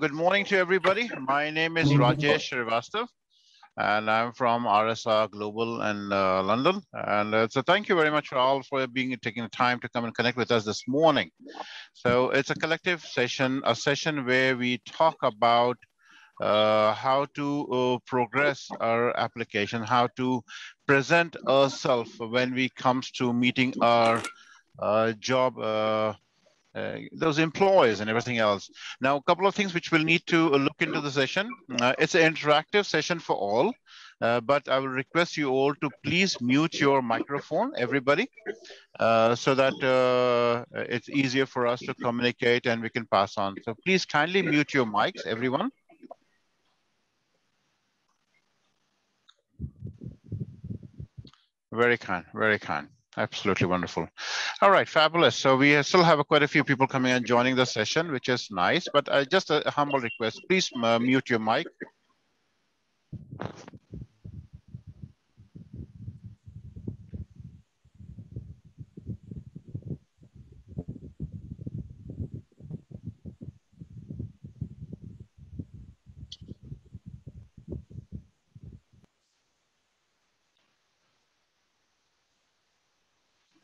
Good morning to everybody. My name is Rajesh Srivastav, and I'm from RSR Global in London. And so thank you very much all for taking the time to come and connect with us this morning. So it's a collective session, a session where we talk about how to progress our application, how to present ourselves when we comes to meeting our job those employees and everything else. Now, a couple of things which we'll need to look into the session. It's an interactive session for all, but I will request you all to please mute your microphone, everybody, so that it's easier for us to communicate and we can pass on. So please kindly mute your mics, everyone. Very kind, very kind. Absolutely wonderful. All right, fabulous. So we still have quite a few people coming and joining the session, which is nice, but just a humble request, please mute your mic.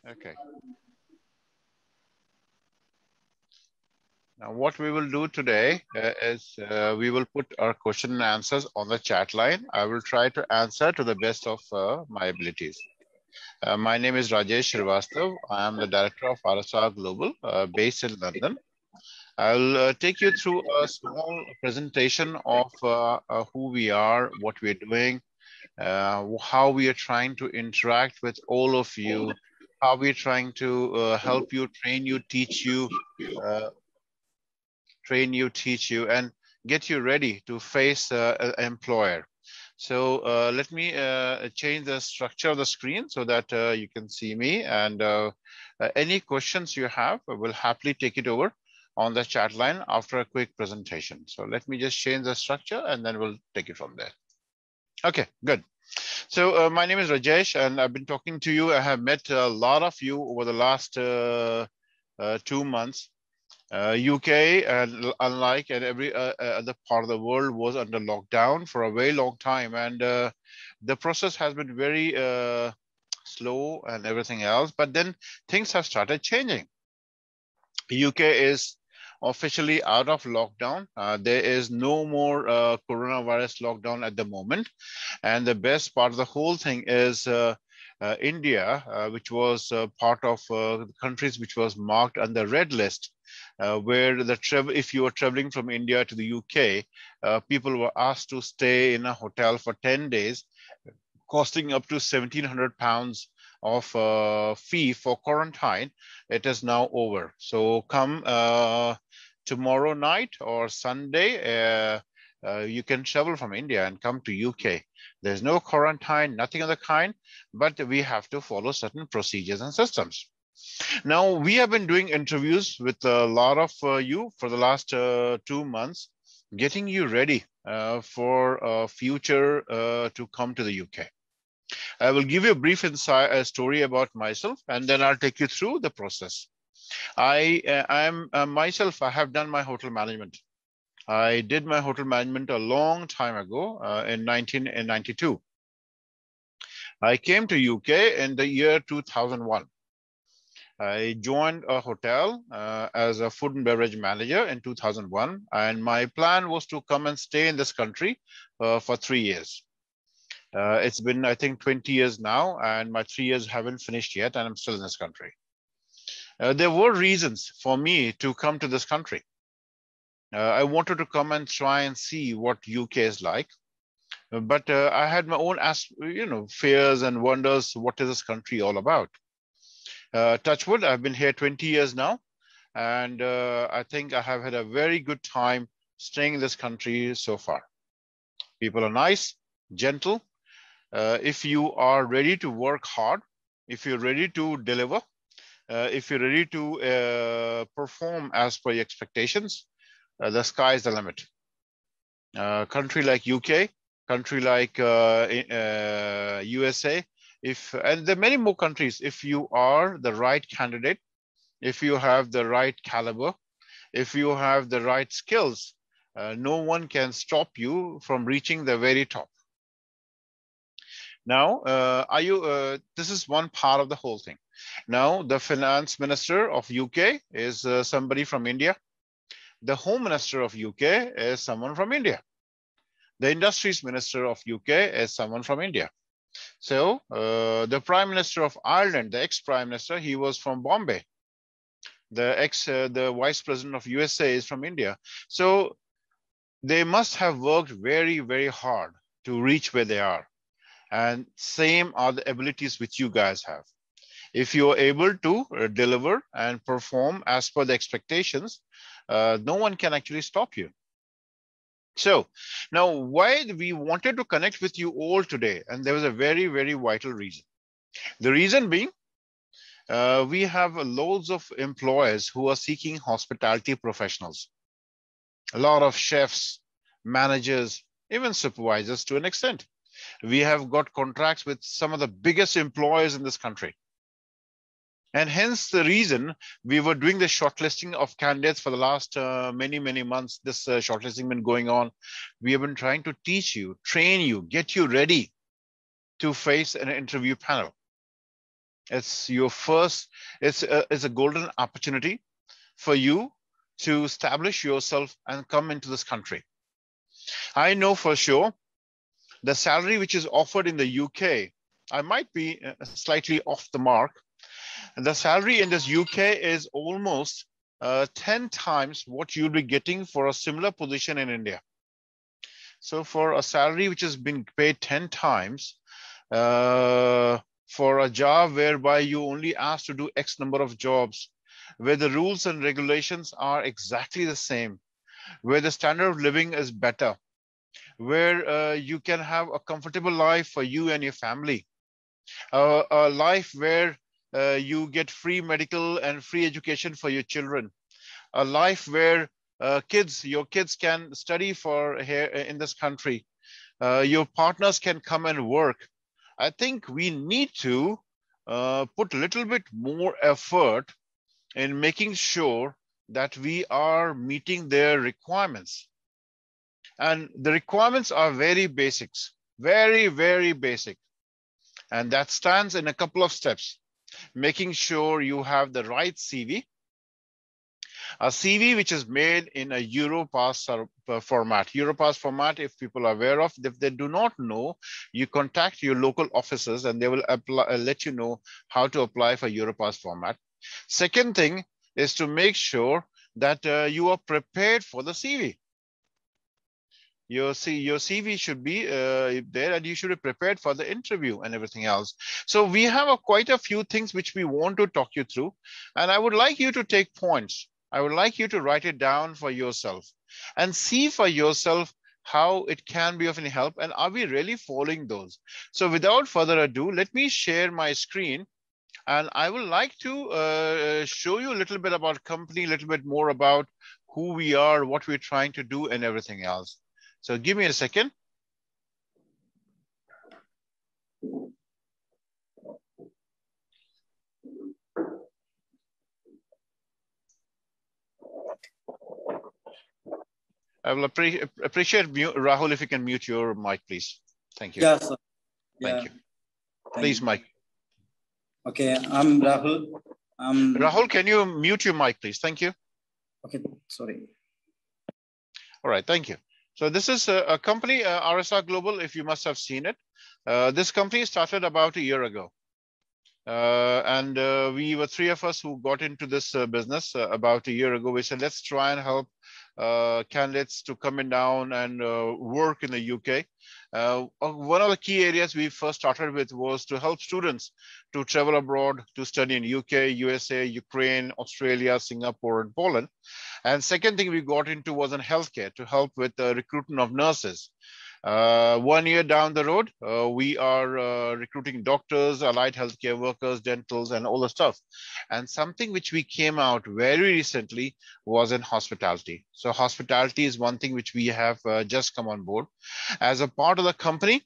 Okay. Now, what we will do today is we will put our question and answers on the chat line. I will try to answer to the best of my abilities. My name is Rajesh Srivastav. I am the director of RSR Global, based in London. I'll take you through a small presentation of who we are, what we're doing, how we are trying to interact with all of you, how we're trying to help you, train you, teach you, teach you, and get you ready to face an employer. So let me change the structure of the screen so that you can see me, and any questions you have, I will happily take it over on the chat line after a quick presentation. So let me just change the structure and then we'll take it from there. Okay, good. So my name is Rajesh and I've been talking to you. I have met a lot of you over the last 2 months. UK, and unlike every other part of the world, was under lockdown for a very long time, and the process has been very slow and everything else. But then things have started changing. UK is officially out of lockdown. There is no more coronavirus lockdown at the moment, and the best part of the whole thing is India, which was part of the countries which was marked on the red list. Where if you were traveling from India to the UK, people were asked to stay in a hotel for 10 days, costing up to £1,700 of fee for quarantine. It is now over. So come tomorrow night or Sunday, you can travel from India and come to UK. There's no quarantine, nothing of the kind, but we have to follow certain procedures and systems. Now, we have been doing interviews with a lot of you for the last 2 months, getting you ready for future to come to the UK. I will give you a brief story about myself, and then I'll take you through the process. I have done my hotel management. I did my hotel management a long time ago in 1992. I came to UK in the year 2001. I joined a hotel as a food and beverage manager in 2001, and my plan was to come and stay in this country for 3 years. It's been, I think, 20 years now, and my 3 years haven't finished yet, and I'm still in this country. There were reasons for me to come to this country. I wanted to come and try and see what UK is like, but I had my own, fears and wonders. What is this country all about? Touch wood, I've been here 20 years now, and I think I have had a very good time staying in this country so far. People are nice, gentle. If you are ready to work hard, if you're ready to deliver, if you're ready to perform as per your expectations, the sky is the limit. Country like UK, country like USA, and there are many more countries, if you are the right candidate, if you have the right caliber, if you have the right skills, no one can stop you from reaching the very top. Now, this is one part of the whole thing. Now, the finance minister of UK is somebody from India. The home minister of UK is someone from India. The industries minister of UK is someone from India. So the prime minister of Ireland, the ex-prime minister, he was from Bombay. The vice president of USA is from India. So they must have worked very, very hard to reach where they are. And same are the abilities which you guys have. If you are able to deliver and perform as per the expectations, no one can actually stop you. So now why we wanted to connect with you all today, and there was a very, very vital reason. The reason being, we have loads of employers who are seeking hospitality professionals. A lot of chefs, managers, even supervisors to an extent. We have got contracts with some of the biggest employers in this country. And hence the reason we were doing the shortlisting of candidates for the last many, many months. This shortlisting been going on. We have been trying to teach you, train you, get you ready to face an interview panel. It's your first, it's a golden opportunity for you to establish yourself and come into this country. I know for sure the salary which is offered in the UK, I might be slightly off the mark. And the salary in this UK is almost 10 times what you'll be getting for a similar position in India. So for a salary which has been paid 10 times, for a job whereby you only asked to do X number of jobs, where the rules and regulations are exactly the same, where the standard of living is better, where you can have a comfortable life for you and your family, a life where you get free medical and free education for your children, a life where your kids can study for here in this country, your partners can come and work. I think we need to put a little bit more effort in making sure that we are meeting their requirements. And the requirements are very basics, very, very basic. And that stands in a couple of steps. Making sure you have the right CV, a CV which is made in a Europass format. Europass format, if people are aware of, if they do not know, you contact your local offices and they will let you know how to apply for Europass format. Second thing is to make sure that you are prepared for the CV. Your CV should be there, and you should be prepared for the interview and everything else. So we have quite a few things which we want to talk you through, and I would like you to take points. I would like you to write it down for yourself and see for yourself how it can be of any help, and are we really following those? So without further ado, let me share my screen, and I would like to show you a little bit about company, a little bit more about who we are, what we're trying to do, and everything else. So give me a second. I will appreciate Rahul, if you can mute your mic, please. Thank you. Yes, sir. Thank you. Please, Mike. Okay, I'm Rahul. Rahul, can you mute your mic, please? Thank you. Okay, sorry. All right, thank you. So this is a company, RSR Global, if you must have seen it. This company started about a year ago. And we were three of us who got into this business about a year ago. We said, let's try and help candidates to come in down and work in the UK. One of the key areas we first started with was to help students to travel abroad to study in UK, USA, Ukraine, Australia, Singapore, and Poland. And second thing we got into was in healthcare to help with the recruitment of nurses. 1 year down the road, we are recruiting doctors, allied healthcare workers, dentals, and all the stuff. And something which we came out very recently was in hospitality. So hospitality is one thing which we have just come on board. As a part of the company,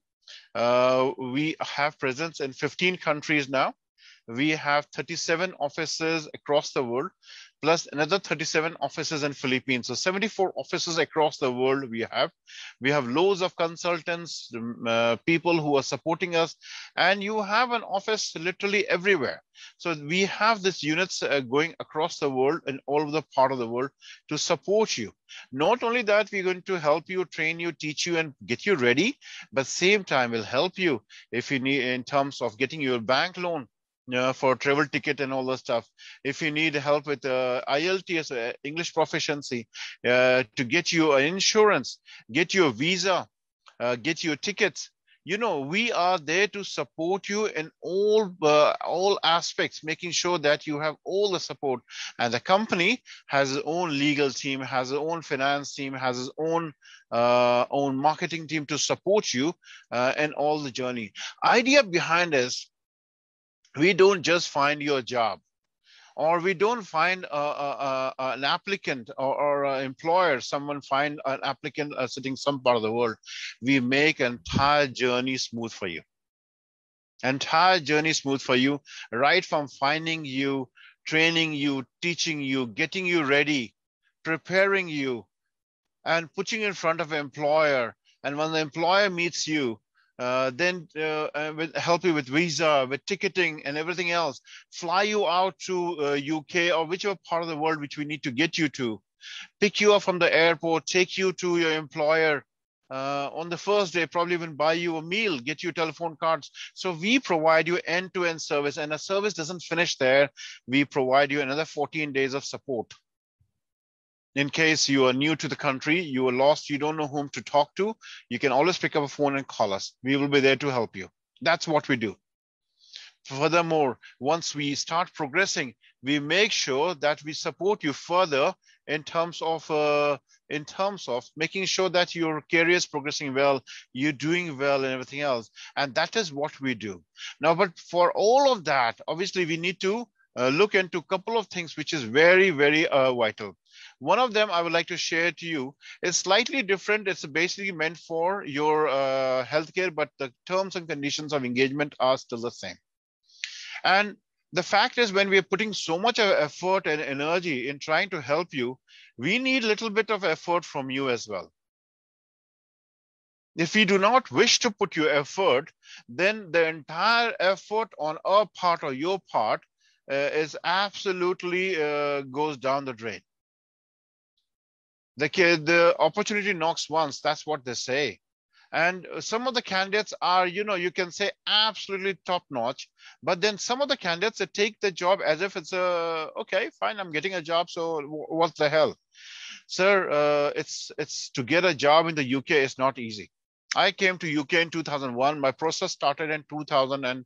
we have presence in 15 countries now. We have 37 offices across the world. plus another 37 offices in Philippines. So 74 offices across the world we have. We have loads of consultants, people who are supporting us, and you have an office literally everywhere. So we have these units going across the world and all over the part of the world to support you. Not only that, we're going to help you, train you, teach you, and get you ready, but same time will help you if you need in terms of getting your bank loan for travel ticket and all that stuff. If you need help with IELTS, English proficiency, to get you an insurance, get you a visa, get your tickets. You know, we are there to support you in all aspects, making sure that you have all the support. And the company has its own legal team, has its own finance team, has its own marketing team to support you in all the journey. Idea behind is we don't just find you a job, or we don't find an applicant or an employer, someone find an applicant sitting some part of the world. We make entire journey smooth for you. Entire journey smooth for you, right from finding you, training you, teaching you, getting you ready, preparing you, and putting you in front of an employer. And when the employer meets you, then help you with visa, with ticketing and everything else, fly you out to UK or whichever part of the world which we need to get you to, pick you up from the airport, take you to your employer. On the first day, probably even buy you a meal, get you telephone cards. So we provide you end-to-end service, and a service doesn't finish there. We provide you another 14 days of support. In case you are new to the country, you are lost, you don't know whom to talk to, you can always pick up a phone and call us. We will be there to help you. That's what we do. Furthermore, once we start progressing, we make sure that we support you further in terms of making sure that your career is progressing well, you're doing well and everything else. And that is what we do. Now, but for all of that, obviously we need to look into a couple of things which is very, very vital. One of them I would like to share to you is slightly different. It's basically meant for your healthcare, but the terms and conditions of engagement are still the same. And the fact is, when we're putting so much effort and energy in trying to help you, we need a little bit of effort from you as well. If we do not wish to put your effort, then the entire effort on our part or your part is absolutely goes down the drain. The opportunity knocks once, that's what they say. And some of the candidates are, you can say absolutely top notch, but then some of the candidates that take the job as if it's okay, fine, I'm getting a job, so what the hell? Sir, it's to get a job in the UK is not easy. I came to UK in 2001. My process started in 2000.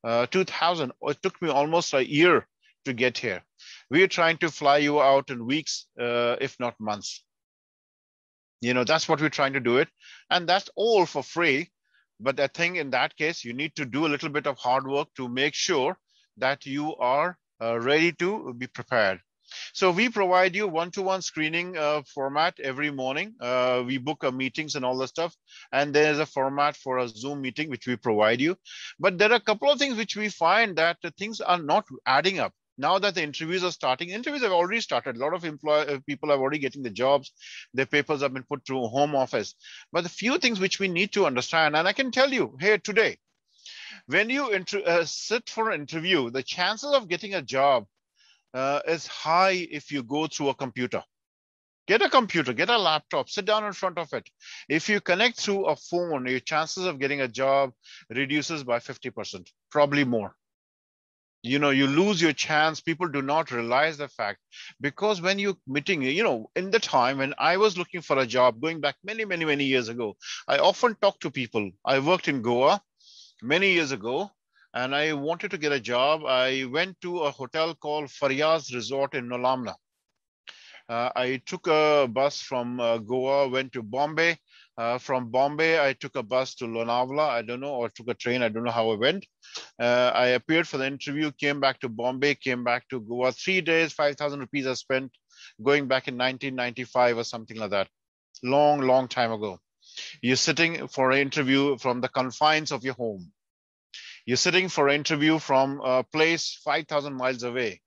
It took me almost a year to get here. We are trying to fly you out in weeks, if not months. That's what we're trying to do it. And that's all for free. But I think in that case, you need to do a little bit of hard work to make sure that you are ready to be prepared. So we provide you one-to-one screening format every morning. We book meetings and all that stuff. And there's a format for a Zoom meeting, which we provide you. But there are a couple of things which we find that things are not adding up. Now that the interviews are starting, interviews have already started. A lot of people are already getting the jobs. Their papers have been put through home office. But the few things which we need to understand, and I can tell you here today, when you sit for an interview, the chances of getting a job is high if you go through a computer. Get a computer, get a laptop, sit down in front of it. If you connect through a phone, your chances of getting a job reduces by 50%, probably more. You lose your chance. People do not realize the fact, because when you're meeting, in the time when I was looking for a job, going back many, many, many years ago, I often talked to people. I worked in Goa many years ago, and I wanted to get a job. I went to a hotel called Faryaz Resort in Nolamna. I took a bus from Goa, went to Bombay. From Bombay, I took a bus to Lonavala, I don't know, or took a train, I don't know how I went. I appeared for the interview, came back to Bombay, came back to Goa. 3 days, 5,000 rupees I spent going back in 1995 or something like that. Long, long time ago. You're sitting for an interview from the confines of your home. You're sitting for an interview from a place 5,000 miles away.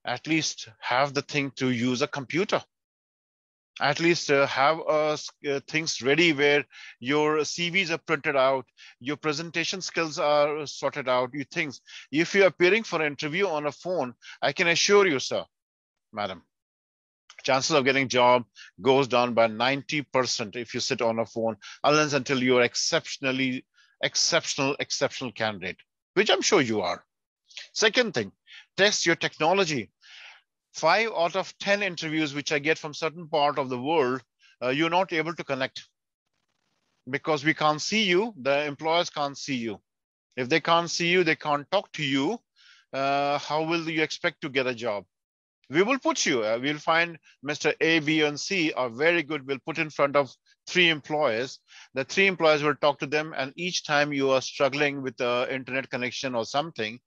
At least have the thing to use a computer. At least have things ready where your CVs are printed out, your presentation skills are sorted out, you things. If you're appearing for an interview on a phone, I can assure you, sir, madam, chances of getting job goes down by 90% if you sit on a phone, unless until you're exceptional candidate, which I'm sure you are. Second thing, test your technology. 5 out of 10 interviews which I get from certain part of the world, you're not able to connect because we can't see you. The employers can't see you. If they can't see you, they can't talk to you. How will you expect to get a job? We will put you, we'll find Mr. A, B, and C are very good. We'll put in front of 3 employers. The 3 employers will talk to them. And each time you are struggling with the internet connection or something,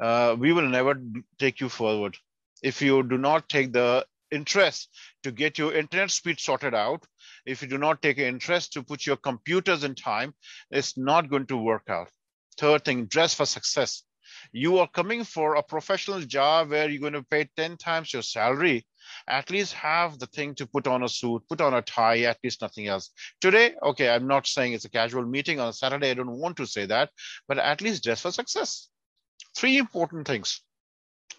we will never take you forward. If you do not take the interest to get your internet speed sorted out, if you do not take an interest to put your computers in time, it's not going to work out. Third thing, dress for success. You are coming for a professional job where you're going to pay 10 times your salary. At least have the thing to put on a suit, put on a tie, at least nothing else. Today, okay, I'm not saying it's a casual meeting on a Saturday. I don't want to say that, but at least dress for success. 3 important things.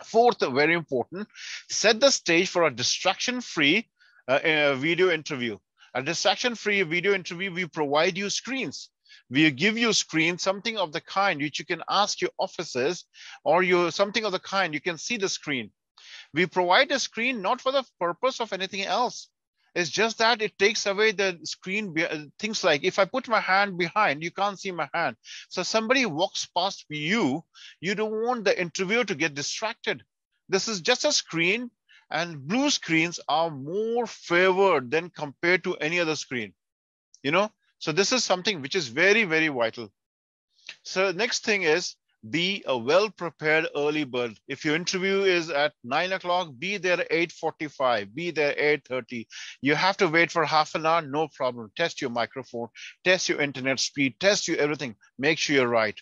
Fourth, very important, set the stage for a distraction-free video interview. A distraction-free video interview, we provide you screens. We give you screens, something of the kind which you can ask your officers, or something of the kind, you can see the screen. We provide a screen not for the purpose of anything else. It's just that it takes away the screen, things like if I put my hand behind, you can't see my hand. So somebody walks past you, you don't want the interviewer to get distracted. This is just a screen, and blue screens are more favored than compared to any other screen. You know, so this is something which is very, very vital. So next thing is, be a well-prepared early bird. If your interview is at 9 o'clock, be there at 8:45, be there 8:30. You have to wait for half an hour, no problem. Test your microphone, test your internet speed, test your everything. Make sure you're right.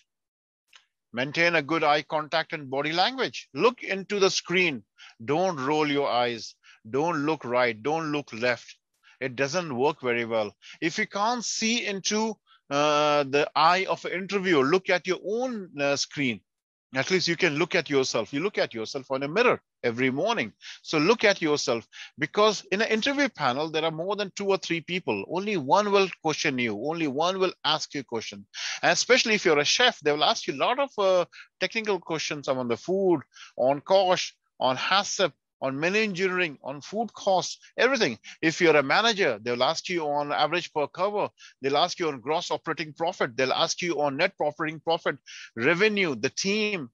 Maintain a good eye contact and body language. Look into the screen. Don't roll your eyes. Don't look right. Don't look left. It doesn't work very well. If you can't see into the eye of an interviewer, look at your own screen. At least you can look at yourself. You look at yourself on a mirror every morning. So look at yourself, because in an interview panel, there are more than 2 or 3 people. Only one will question you. Only one will ask you a question. And especially if you're a chef, they will ask you a lot of technical questions on the food, on cost, on HACCP, on menu engineering, on food costs, everything. If you're a manager, they'll ask you on average per cover. They'll ask you on gross operating profit. They'll ask you on net operating profit, revenue, the team,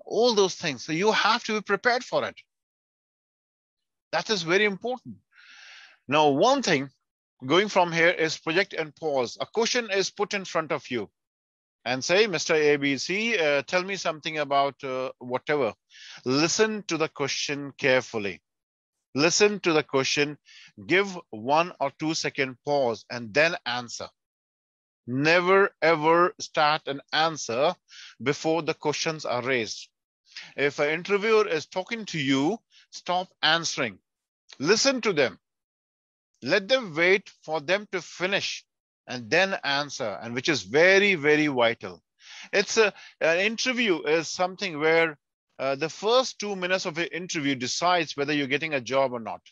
all those things. So you have to be prepared for it. That is very important. Now, one thing going from here is project and pause. A question is put in front of you and say, Mr. ABC, tell me something about whatever. Listen to the question carefully. Listen to the question, give 1 or 2 second pause, and then answer. Never ever start an answer before the questions are raised. If an interviewer is talking to you, stop answering. Listen to them. Let them wait for them to finish and then answer, and which is very, very vital. It's an interview is something where the first 2 minutes of the interview decides whether you're getting a job or not.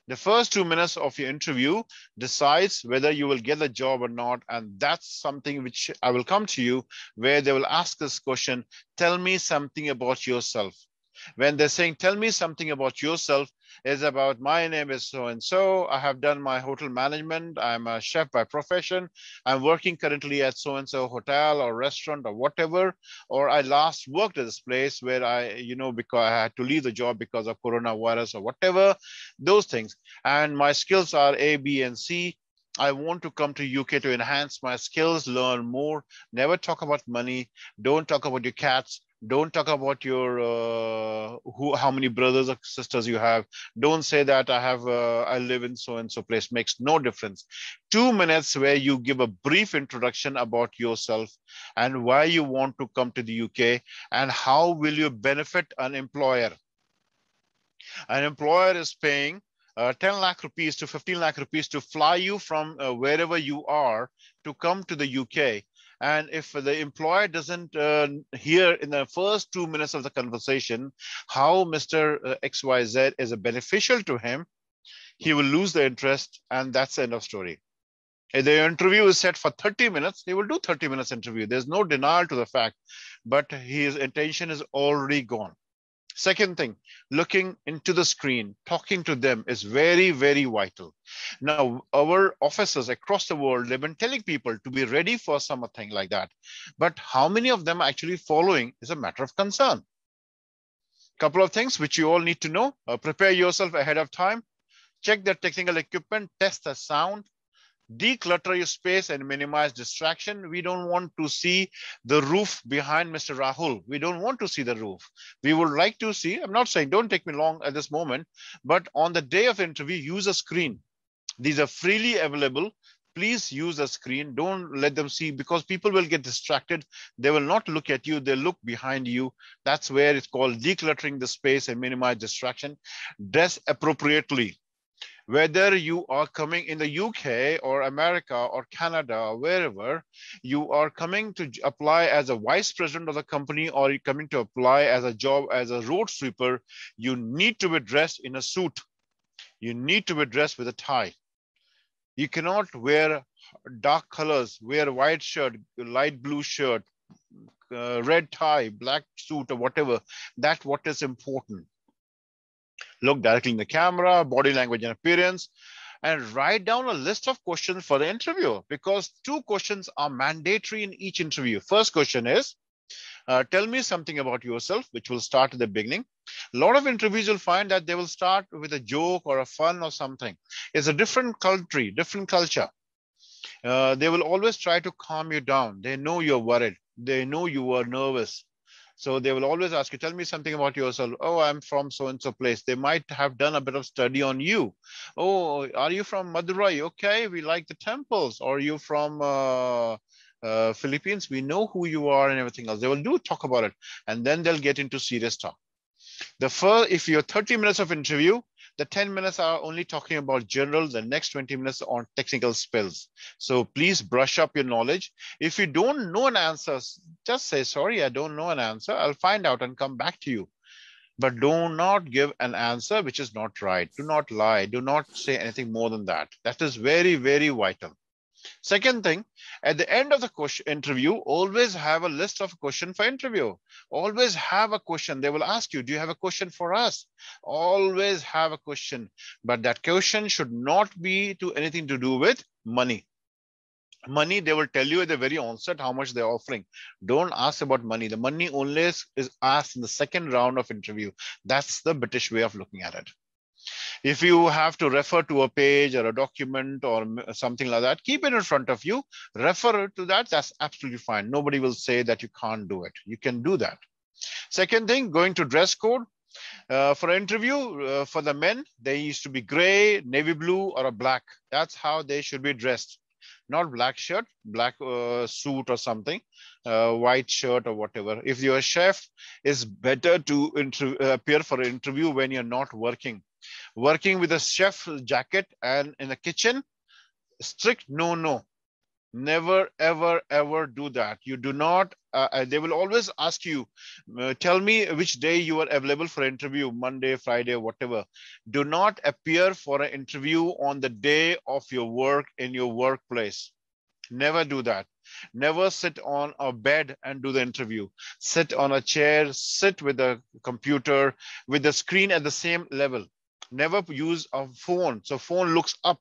The first 2 minutes of your interview decides whether you will get a job or not. And that's something which I will come to you, where they will ask this question, tell me something about yourself. When they're saying, tell me something about yourself, is about my name is so-and-so. I have done my hotel management. I'm a chef by profession. I'm working currently at so-and-so hotel or restaurant or whatever. Or I last worked at this place where because I had to leave the job because of coronavirus or whatever, those things. And my skills are A, B, and C. I want to come to UK to enhance my skills, learn more. Never talk about money. Don't talk about your cats. Don't talk about your how many brothers or sisters you have. Don't say that I live in so and so place. Makes no difference. 2 minutes where you give a brief introduction about yourself and why you want to come to the UK and how will you benefit an employer. An employer is paying 10 lakh rupees to 15 lakh rupees to fly you from wherever you are to come to the UK. And if the employer doesn't hear in the first 2 minutes of the conversation how Mr. XYZ is a beneficial to him, he will lose the interest, and that's the end of story. If the interview is set for 30 minutes, he will do 30 minutes interview. There's no denial to the fact, but his intention is already gone. Second thing, looking into the screen, talking to them is very, very vital. Now, our officers across the world, they've been telling people to be ready for something like that. But how many of them are actually following is a matter of concern. Couple of things which you all need to know. Prepare yourself ahead of time. Check the technical equipment, test the sound. Declutter your space and minimize distraction. We don't want to see the roof behind Mr. Rahul. We don't want to see the roof. We would like to see, I'm not saying don't take me long at this moment, but on the day of interview, use a screen. These are freely available. Please use a screen. Don't let them see, because people will get distracted. They will not look at you. They'll look behind you. That's where it's called decluttering the space and minimize distraction. Dress appropriately. Whether you are coming in the UK or America or Canada or wherever, you are coming to apply as a vice president of the company, or you're coming to apply as a job as a road sweeper, you need to be dressed in a suit. You need to be dressed with a tie. You cannot wear dark colors, wear a white shirt, light blue shirt, red tie, black suit or whatever. That's what is important. Look directly in the camera, body language and appearance, and write down a list of questions for the interview, because 2 questions are mandatory in each interview. First question is, tell me something about yourself, which will start at the beginning. A lot of interviews you'll find that they will start with a joke or a fun or something. It's a different country, different culture. They will always try to calm you down. They know you're worried. They know you are nervous. So they will always ask you, tell me something about yourself. Oh, I'm from so-and-so place. They might have done a bit of study on you. Oh, are you from Madurai? Okay, we like the temples. Or are you from Philippines? We know who you are and everything else. They will talk about it. And then they'll get into serious talk. If you're 30 minutes of interview, the 10 minutes are only talking about general, the next 20 minutes on technical spills. So please brush up your knowledge. If you don't know an answer, just say, sorry, I don't know an answer. I'll find out and come back to you. But do not give an answer which is not right. Do not lie. Do not say anything more than that. That is very, very vital. Second thing, at the end of the interview, always have a list of questions for interview. Always have a question. They will ask you, do you have a question for us? Always have a question. But that question should not be to anything to do with money. Money, they will tell you at the very onset how much they're offering. Don't ask about money. The money only is asked in the second round of interview. That's the British way of looking at it. If you have to refer to a page or a document or something like that, keep it in front of you, refer to that. That's absolutely fine. Nobody will say that you can't do it. You can do that. Second thing, going to dress code. For an interview, for the men, they used to be gray, navy blue, or a black. That's how they should be dressed. Not black shirt, black suit or something, white shirt or whatever. If you're a chef, it's better to appear for an interview when you're not working. Working with a chef jacket and in the kitchen, strict no. Never, ever, ever do that. You do not, they will always ask you, tell me which day you are available for interview, Monday, Friday, whatever. Do not appear for an interview on the day of your work in your workplace. Never do that. Never sit on a bed and do the interview. Sit on a chair, sit with a computer, with the screen at the same level. Never use a phone. So phone looks up.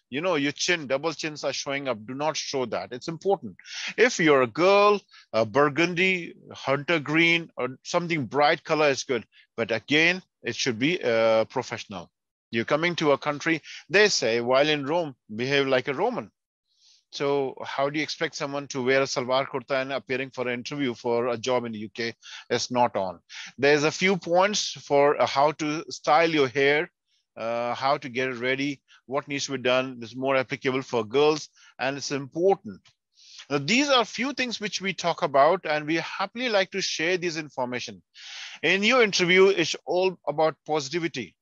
You know, your chin, double chins are showing up. Do not show that. It's important. If you're a girl, a burgundy, hunter green, or something bright color is good. But again, it should be professional. You're coming to a country, they say, while in Rome, behave like a Roman. So how do you expect someone to wear a salwar kurta and appearing for an interview for a job in the UK? It's not on. There's a few points for how to style your hair, how to get it ready, what needs to be done. This is more applicable for girls, and it's important. Now, these are few things which we talk about, and we happily like to share this information. In your interview, it's all about positivity.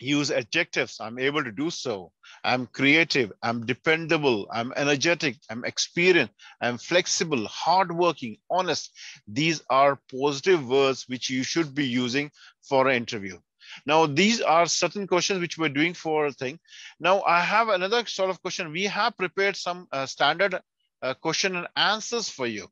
Use adjectives. I'm able to do so. I'm creative. I'm dependable. I'm energetic. I'm experienced. I'm flexible, hardworking, honest. These are positive words which you should be using for an interview. Now, these are certain questions which we're doing for a thing. Now, I have another sort of question. We have prepared some standard question and answers for you.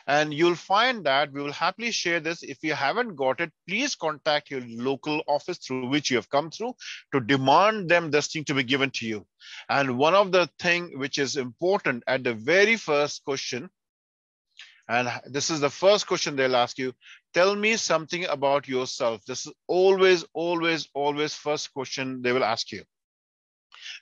And you'll find that we will happily share this. If you haven't got it, please contact your local office through which you have come through to demand them this thing to be given to you. And one of the thing which is important at the very first question, and this is the first question they'll ask you, tell me something about yourself. This is always, always, always first question they will ask you.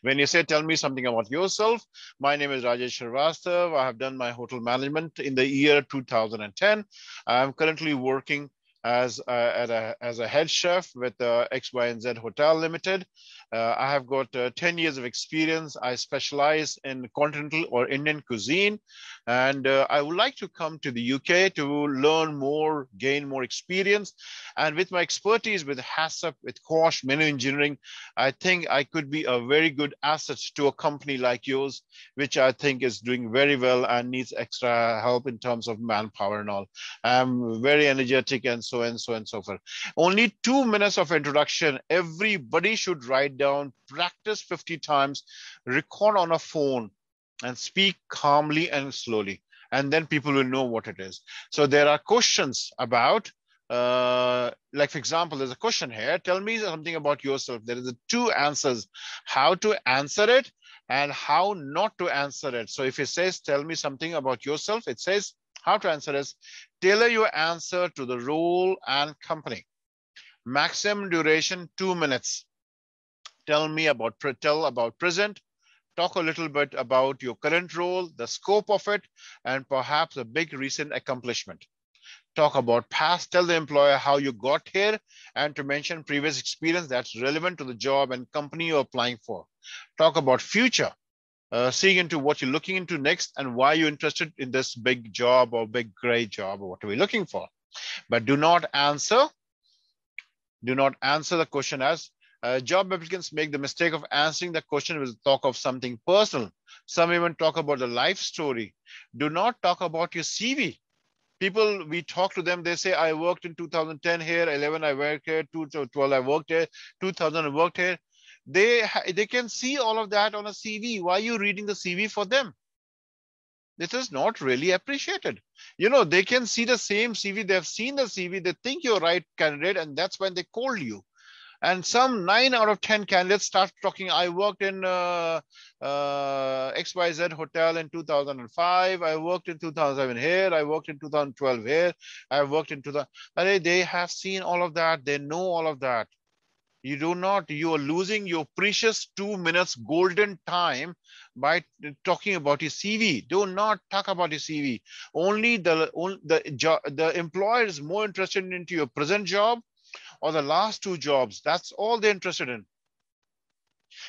When you say, tell me something about yourself, my name is Rajesh Srivastav. I have done my hotel management in the year 2010. I'm currently working as a head chef with X, Y, and Z Hotel Limited. I have got 10 years of experience. I specialize in continental or Indian cuisine. And I would like to come to the UK to learn more, gain more experience. And with my expertise with HACCP, with Quash, menu engineering, I think I could be a very good asset to a company like yours, which I think is doing very well and needs extra help in terms of manpower and all. I'm very energetic and so and so and so forth. Only 2 minutes of introduction. Everybody should write down, practice 50 times, record on a phone, and speak calmly and slowly. And then people will know what it is. So there are questions about, like for example, there's a question here. Tell me something about yourself. There is two answers, how to answer it and how not to answer it. So if it says, tell me something about yourself, it says how to answer is, tailor your answer to the role and company. Maximum duration, 2 minutes. Tell about present. Talk a little bit about your current role, the scope of it, and perhaps a big recent accomplishment. Talk about past, tell the employer how you got here, and to mention previous experience that's relevant to the job and company you're applying for. Talk about future, seeing into what you're looking into next and why you're interested in this big job or big great job or what are we looking for. But do not answer the question as job applicants make the mistake of answering the question with talk of something personal. Some even talk about the life story. Do not talk about your CV. People, we talk to them, they say, I worked in 2010 here, 11 I worked here, 2012 I worked here, 2000 I worked here. They can see all of that on a CV. Why are you reading the CV for them? This is not really appreciated. You know, they can see the same CV, they've seen the CV, they think you're right candidate, and that's when they call you. And some 9 out of 10 candidates start talking, I worked in XYZ hotel in 2005. I worked in 2007 here. I worked in 2012 here. I worked in 2000. They have seen all of that. They know all of that. You are losing your precious 2 minutes golden time by talking about your CV. Do not talk about your CV. Only the employer is more interested into your present job or the last 2 jobs. That's all they're interested in.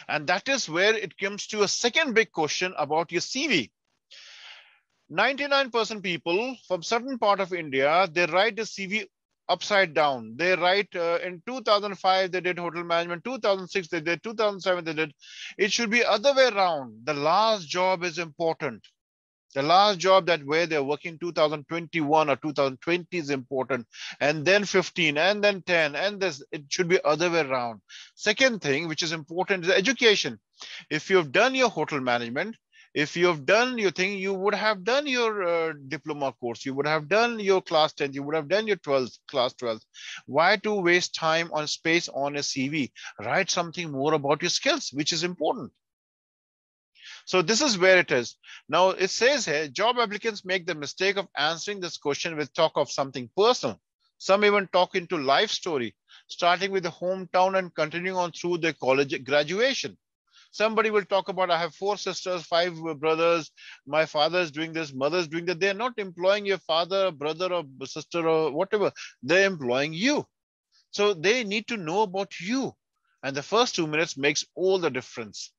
And that is where it comes to a second big question about your CV. 99% people from certain part of India, they write the CV upside down. They write in 2005, they did hotel management, 2006, they did, 2007, they did. It should be other way around. The last job is important. The last job that where they're working 2021 or 2020 is important, and then 15, and then 10, and this, it should be other way around. Second thing, which is important, is education. If you've done your hotel management, if you've done your thing, you would have done your diploma course, you would have done your class 10, you would have done your 12th, class 12th. Why to waste time on space on a CV? Write something more about your skills, which is important. So this is where it is. Now it says here, job applicants make the mistake of answering this question with talk of something personal. Some even talk into life story, starting with the hometown and continuing on through their college graduation. Somebody will talk about, I have 4 sisters, 5 brothers, my father is doing this, mother is doing that. They're not employing your father, brother, or sister, or whatever. They're employing you. So they need to know about you. And the first 2 minutes makes all the difference.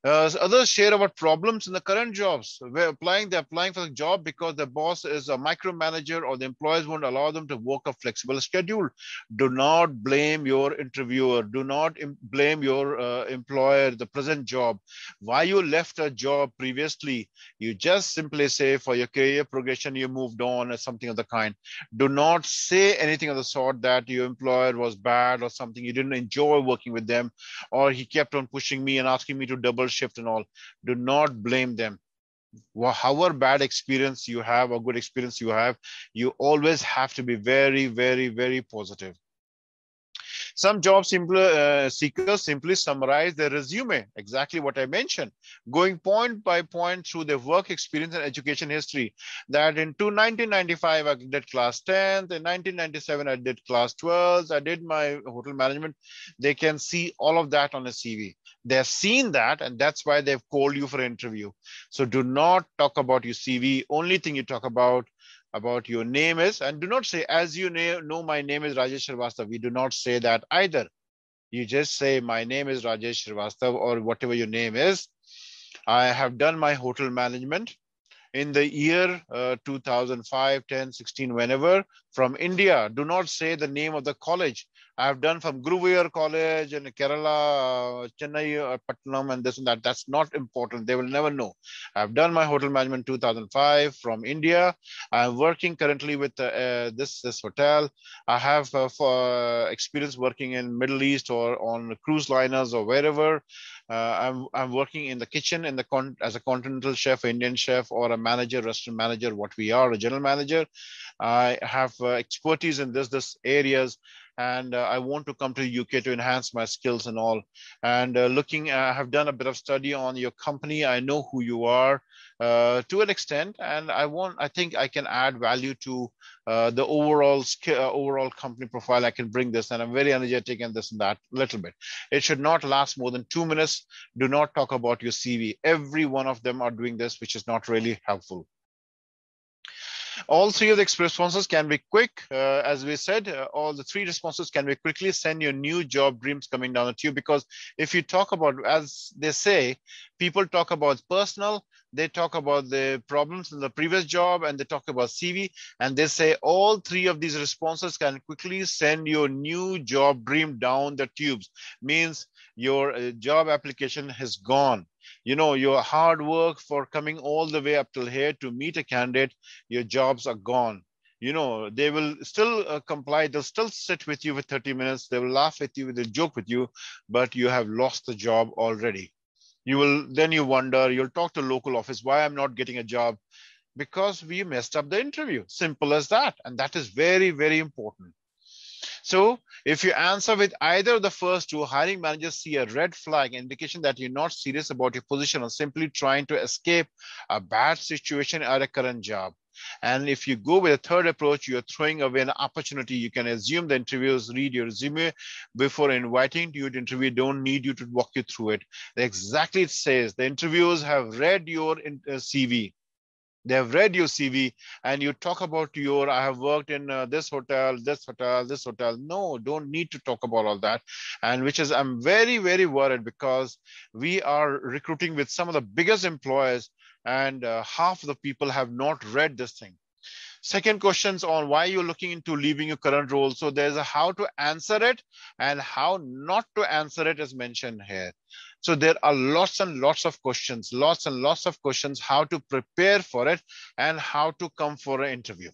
Others share about problems in the current jobs. They're applying for the job because the boss is a micromanager or the employers won't allow them to work a flexible schedule. Do not blame your interviewer. Do not blame your employer, the present job. Why you left a job previously? You just simply say for your career progression, you moved on or something of the kind. Do not say anything of the sort that your employer was bad or something. You didn't enjoy working with them, or he kept on pushing me and asking me to double shift and all. Do not blame them. However bad experience you have or good experience you have, you always have to be very, very, very positive. Some job seekers simply summarize their resume, exactly what I mentioned, going point by point through their work experience and education history. That in 1995, I did class 10th, in 1997, I did class 12th, I did my hotel management. They can see all of that on a CV. They've seen that, and that's why they've called you for an interview. So do not talk about your CV. Only thing you talk about your name is, and do not say, as you know, my name is Rajesh Srivastava. We do not say that either. You just say, my name is Rajesh Srivastava, or whatever your name is. I have done my hotel management in the year 2005, 10, 16, whenever, from India. Do not say the name of the college. I have done from Guruvayur College in Kerala, Chennai, Patnam, and this and that. That's not important. They will never know. I've done my hotel management 2005 from India. I'm working currently with this hotel. I have experience working in Middle East or on cruise liners or wherever. I'm working in the kitchen as a continental chef, Indian chef, or a manager, restaurant manager, what we are, a general manager. I have expertise in this areas, and I want to come to the UK to enhance my skills and all. And I have done a bit of study on your company. I know who you are to an extent, and I think I can add value to the overall company profile. I can bring this, and I'm very energetic and this and that a little bit. It should not last more than 2 minutes. Do not talk about your CV. Every one of them are doing this, which is not really helpful. All 3 of the responses can be quick. As we said, all the 3 responses can be quickly send your new job dreams coming down at you. Because if you talk about, as they say, people talk about personal, they talk about the problems in the previous job, and they talk about CV, and they say all 3 of these responses can quickly send your new job dream down the tubes. Means your job application has gone. You know, your hard work for coming all the way up till here to meet a candidate, your jobs are gone. You know, they will still comply. They'll still sit with you for 30 minutes. They will laugh with you, they'll joke with you, but you have lost the job already. Then you wonder, you'll talk to local office, why I'm not getting a job? Because we messed up the interview. Simple as that. And that is very, very important. So if you answer with either of the first 2, hiring managers see a red flag, indication that you're not serious about your position or simply trying to escape a bad situation at a current job. And if you go with a third approach, you're throwing away an opportunity. You can assume the interviewers read your resume before inviting you to interview. Don't need you to walk you through it. Exactly, it says the interviewers have read your CV. They have read your CV, and you talk about I have worked in this hotel, this hotel, this hotel. No, don't need to talk about all that. And I'm very, very worried, because we are recruiting with some of the biggest employers, and half of the people have not read this thing. Second questions on why you're looking into leaving your current role. So there's a how to answer it and how not to answer it is mentioned here. So there are lots and lots of questions, how to prepare for it and how to come for an interview.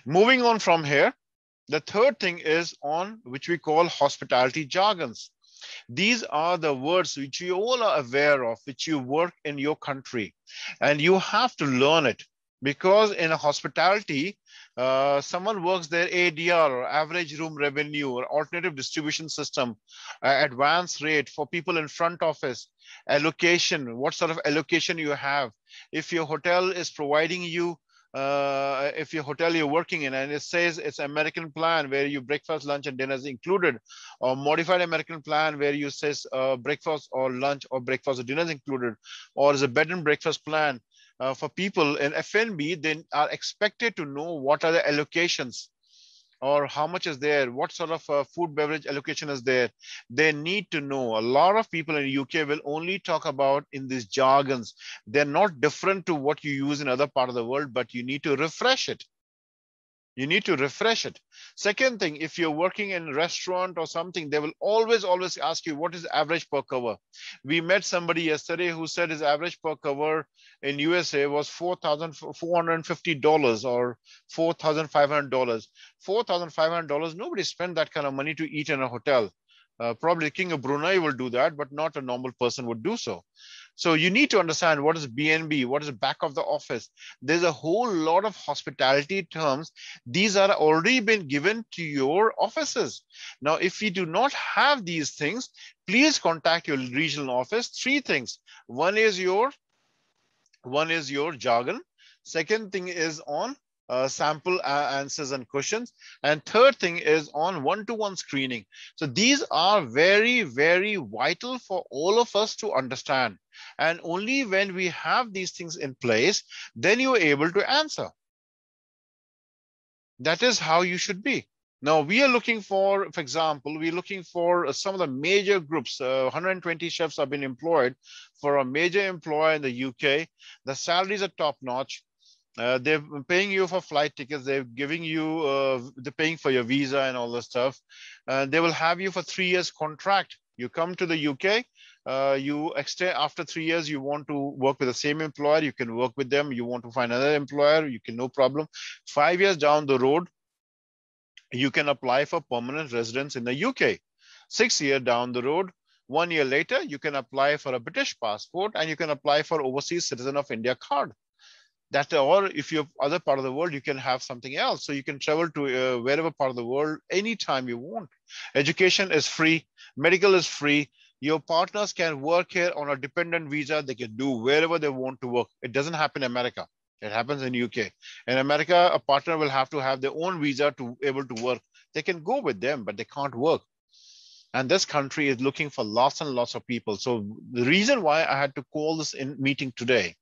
Moving on from here, the third thing is on which we call hospitality jargons. These are the words which you all are aware of, which you work in your country, and you have to learn it. Because in a hospitality, someone works their ADR, or average room revenue, or alternative distribution system, advance rate for people in front office, allocation, what sort of allocation you have. If your hotel is providing you if your hotel you're working in and it says it's American plan where you breakfast, lunch, and dinner is included, or modified American plan where you says breakfast or lunch or breakfast or dinner is included, or is a bed and breakfast plan for people in F&B, they are expected to know what are the allocations or how much is there, what sort of food beverage allocation is there. They need to know. A lot of people in the UK will only talk about in these jargons. They're not different to what you use in other part of the world, but you need to refresh it. You need to refresh it. Second thing, if you're working in a restaurant or something, they will always ask you, what is average per cover? We met somebody yesterday who said his average per cover in USA was $4,450 or $4,500. $4,500, nobody spent that kind of money to eat in a hotel. Probably the King of Brunei will do that, but not a normal person would do so. So you need to understand what is BNB, what is back of the office. There's a whole lot of hospitality terms. These are already been given to your offices. Now, if you do not have these things, please contact your regional office. Three things. One is your jargon. Second thing is on sample answers and questions. And third thing is on one-to-one screening. So these are very, very vital for all of us to understand. And only when we have these things in place, then you're able to answer. That is how you should be. Now we are looking for example, we're looking for some of the major groups. 120 chefs have been employed for a major employer in the UK. The salaries are top notch. They're paying you for flight tickets. They're giving you, they're paying for your visa and all this stuff. They will have you for 3 years contract. You come to the UK, you extend after 3 years, you want to work with the same employer, you can work with them. You want to find another employer, you can, no problem. 5 years down the road, you can apply for permanent residence in the UK. 6 years down the road, 1 year later, you can apply for a British passport and you can apply for overseas citizen of India card. That, or if you're other part of the world, you can have something else. So you can travel to wherever part of the world anytime you want. Education is free, medical is free. Your partners can work here on a dependent visa. They can do wherever they want to work. It doesn't happen in America. It happens in UK. In America, a partner will have to have their own visa to able to work. They can go with them, but they can't work. And this country is looking for lots and lots of people. So the reason why I had to call this meeting today,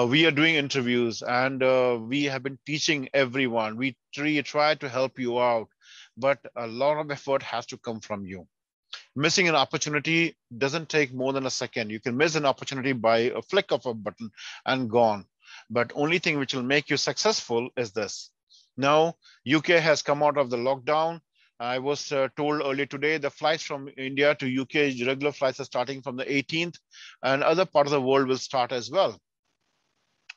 we are doing interviews and we have been teaching everyone. We try to help you out, but a lot of effort has to come from you. Missing an opportunity doesn't take more than a second. You can miss an opportunity by a flick of a button and gone. But only thing which will make you successful is this. Now, UK has come out of the lockdown. I was told earlier today, the flights from India to UK, regular flights are starting from the 18th, and other part of the world will start as well.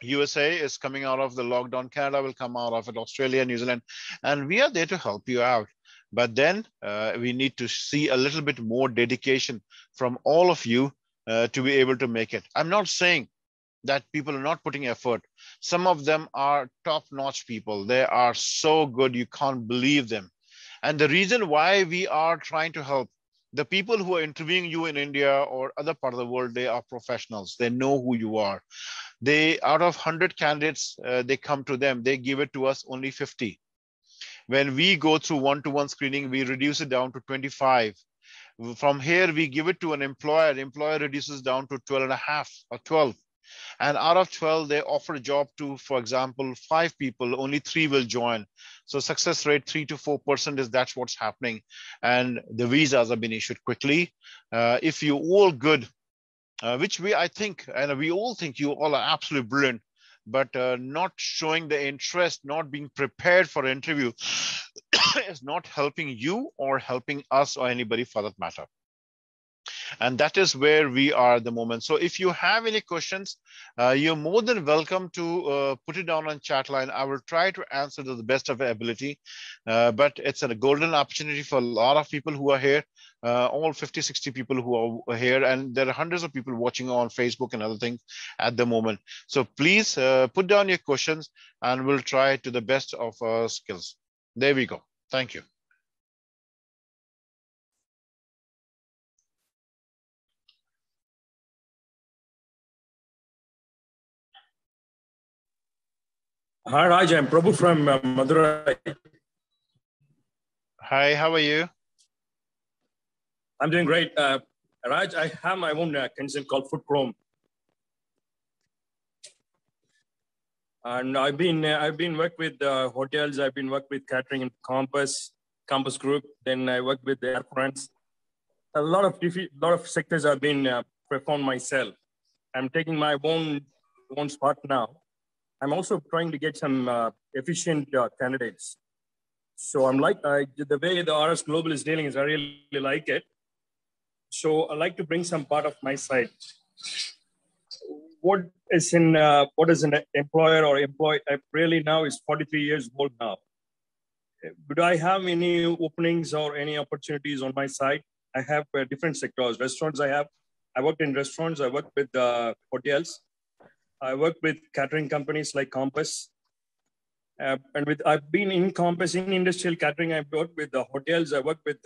USA is coming out of the lockdown. Canada will come out of it, Australia, New Zealand, and we are there to help you out. But then we need to see a little bit more dedication from all of you to be able to make it. I'm not saying that people are not putting effort. Some of them are top-notch people. They are so good, you can't believe them. And the reason why we are trying to help, the people who are interviewing you in India or other part of the world, they are professionals. They know who you are. They, out of 100 candidates, they come to them, they give it to us only 50. When we go through one-to-one screening, we reduce it down to 25. From here, we give it to an employer. Employer reduces down to 12 and a half or 12. And out of 12, they offer a job to, for example, 5 people, only 3 will join. So success rate 3 to 4% is that's what's happening. And the visas have been issued quickly. If you all good, which I think, and we all think you all are absolutely brilliant, but not showing the interest, not being prepared for an interview is not helping you or helping us or anybody for that matter. And that is where we are at the moment. So if you have any questions, you're more than welcome to put it down on chat line. I will try to answer to the best of my ability, but it's a golden opportunity for a lot of people who are here, all 50, 60 people who are here, and there are hundreds of people watching on Facebook and other things at the moment. So please put down your questions and we'll try to the best of our skills. There we go. Thank you. Hi, Raj. I'm Prabhu from Madurai. Hi, how are you? I'm doing great. Raj, I have my own concern called Food Chrome, and I've been worked with hotels. I've been worked with catering and Compass Group. Then I worked with the Air France. A lot of sectors I've been performed myself. I'm taking my own spot now. I'm also trying to get some efficient candidates. So I'm like the way the RS Global is dealing is I really like it. So I like to bring some part of my side. What is an employer or employee? I really now is 43 years old now. Do I have any openings or any opportunities on my side? I have different sectors. Restaurants. I worked in restaurants. I worked with hotels. I worked with catering companies like Compass. I've been in Compass in industrial catering. I've worked with the hotels. I worked with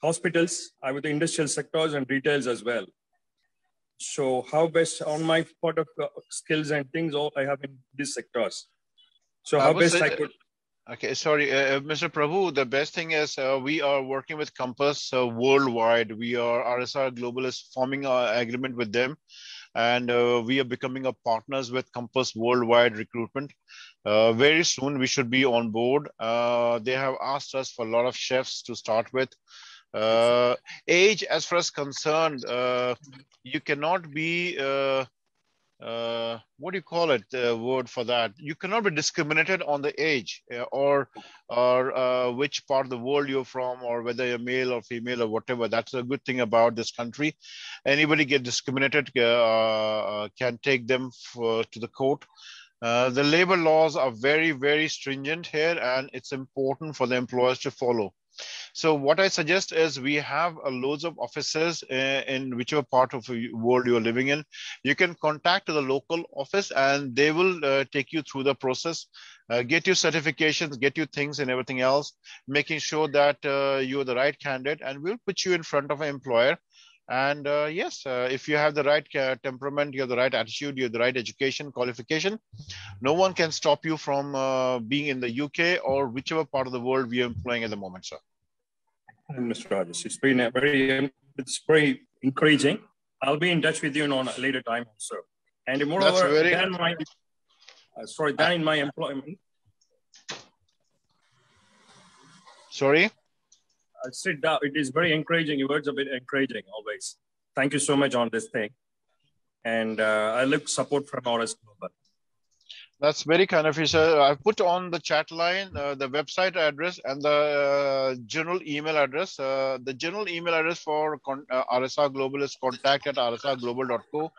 hospitals. I with the industrial sectors and retails as well. So how best on my part of skills and things all I have in these sectors. So how best I could. Okay, sorry, Mr. Prabhu, the best thing is we are working with Compass worldwide. RSR Global is forming an agreement with them, and we are becoming a partners with Compass Worldwide Recruitment. Very soon we should be on board. They have asked us for a lot of chefs to start with. Age, as far as concerned, you cannot be what do you call it, the word for that? You cannot be discriminated on the age or which part of the world you're from, or whether you're male or female or whatever. That's a good thing about this country. Anybody get discriminated can take them to the court. The labor laws are very, very stringent here, and it's important for the employers to follow. So what I suggest is we have loads of offices in whichever part of the world you're living in. You can contact the local office and they will take you through the process, get you certifications, get you things and everything else, making sure that you're the right candidate, and we'll put you in front of an employer. And yes, if you have the right temperament, you have the right attitude, you have the right education, qualification, no one can stop you from being in the UK or whichever part of the world we are employing at the moment, sir. Mr. Rogers, it's been very encouraging. I'll be in touch with you on a later time also. And moreover, than in my employment. Sorry? I said that it is very encouraging. Your words are a bit encouraging always. Thank you so much on this thing. And I look support from RS Global. That's very kind of you, sir. I put on the chat line the website address and the general email address. The general email address for RSR Global is contact@rsrglobal.co.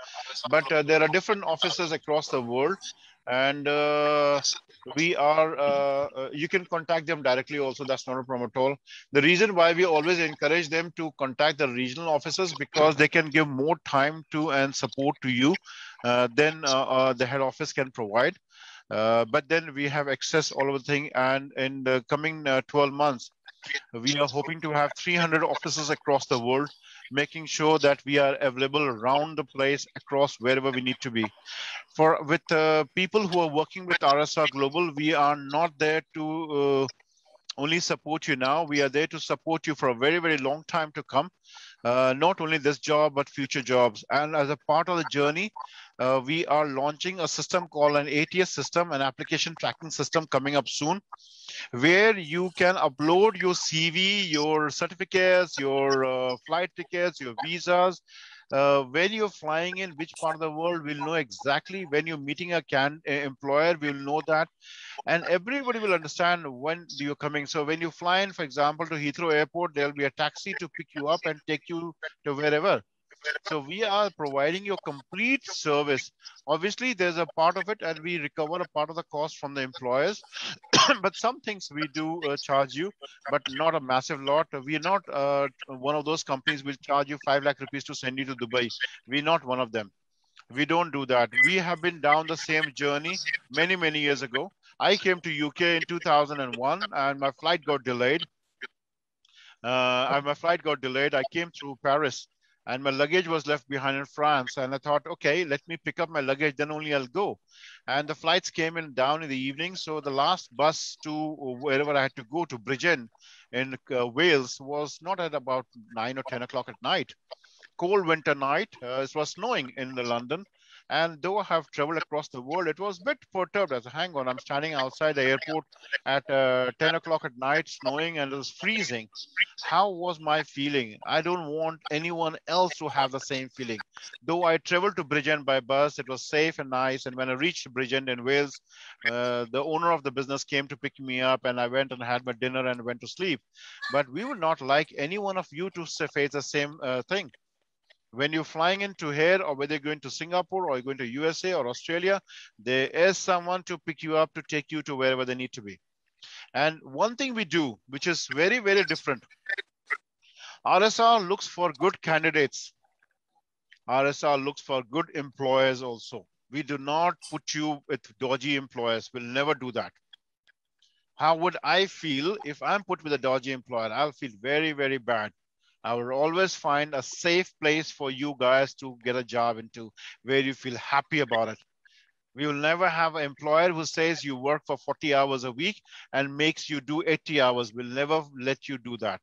But there are different offices across the world, and you can contact them directly also. That's not a problem at all. The reason why we always encourage them to contact the regional offices, because they can give more time to and support to you than the head office can provide. But then we have access all over the thing, and in the coming 12 months, we are hoping to have 300 offices across the world, making sure that we are available around the place, across wherever we need to be. With people who are working with RSR Global, we are not there to only support you now. We are there to support you for a very, very long time to come. Not only this job, but future jobs. And as a part of the journey, we are launching a system called an ATS system, an application tracking system, coming up soon, where you can upload your CV, your certificates, your flight tickets, your visas. When you're flying in which part of the world, we'll know exactly. When you're meeting a employer, we'll know that. And everybody will understand when you're coming. So when you fly in, for example, to Heathrow Airport, there'll be a taxi to pick you up and take you to wherever. So we are providing you a complete service. Obviously, there's a part of it, and we recover a part of the cost from the employers. But some things we do charge you, but not a massive lot. We are not one of those companies will charge you 5 lakh rupees to send you to Dubai. We're not one of them. We don't do that. We have been down the same journey many, many years ago. I came to UK in 2001 and my flight got delayed. I came through Paris and my luggage was left behind in France. And I thought, okay, let me pick up my luggage, then only I'll go. And the flights came in down in the evening. So the last bus to wherever I had to go, to Bridgend in Wales, was not at about 9 or 10 o'clock at night. Cold winter night. It was snowing in London. And though I have traveled across the world, it was a bit perturbed. I said, hang on, I'm standing outside the airport at 10 o'clock at night, snowing, and it was freezing. How was my feeling? I don't want anyone else to have the same feeling. Though I traveled to Bridgend by bus, it was safe and nice. And when I reached Bridgend in Wales, the owner of the business came to pick me up, and I went and had my dinner and went to sleep. But we would not like any one of you to face the same thing. When you're flying into here, or whether you're going to Singapore or you're going to USA or Australia, there is someone to pick you up, to take you to wherever they need to be. And one thing we do, which is very, very different, RSR looks for good candidates. RSR looks for good employers also. We do not put you with dodgy employers. We'll never do that. How would I feel if I'm put with a dodgy employer? I'll feel very, very bad. I will always find a safe place for you guys to get a job into, where you feel happy about it. We will never have an employer who says you work for 40 hours a week and makes you do 80 hours. We'll never let you do that.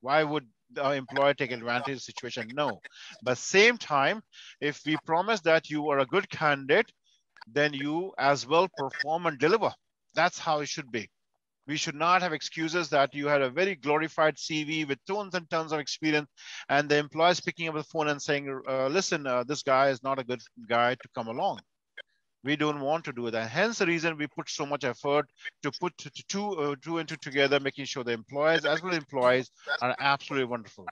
Why would the employer take advantage of the situation? No. But same time, if we promise that you are a good candidate, then you as well perform and deliver. That's how it should be. We should not have excuses that you had a very glorified CV with tons and tons of experience, and the employer is picking up the phone and saying, listen, this guy is not a good guy to come along. We don't want to do that. Hence the reason we put so much effort to put two and two together, making sure the employers as well as employees are absolutely wonderful.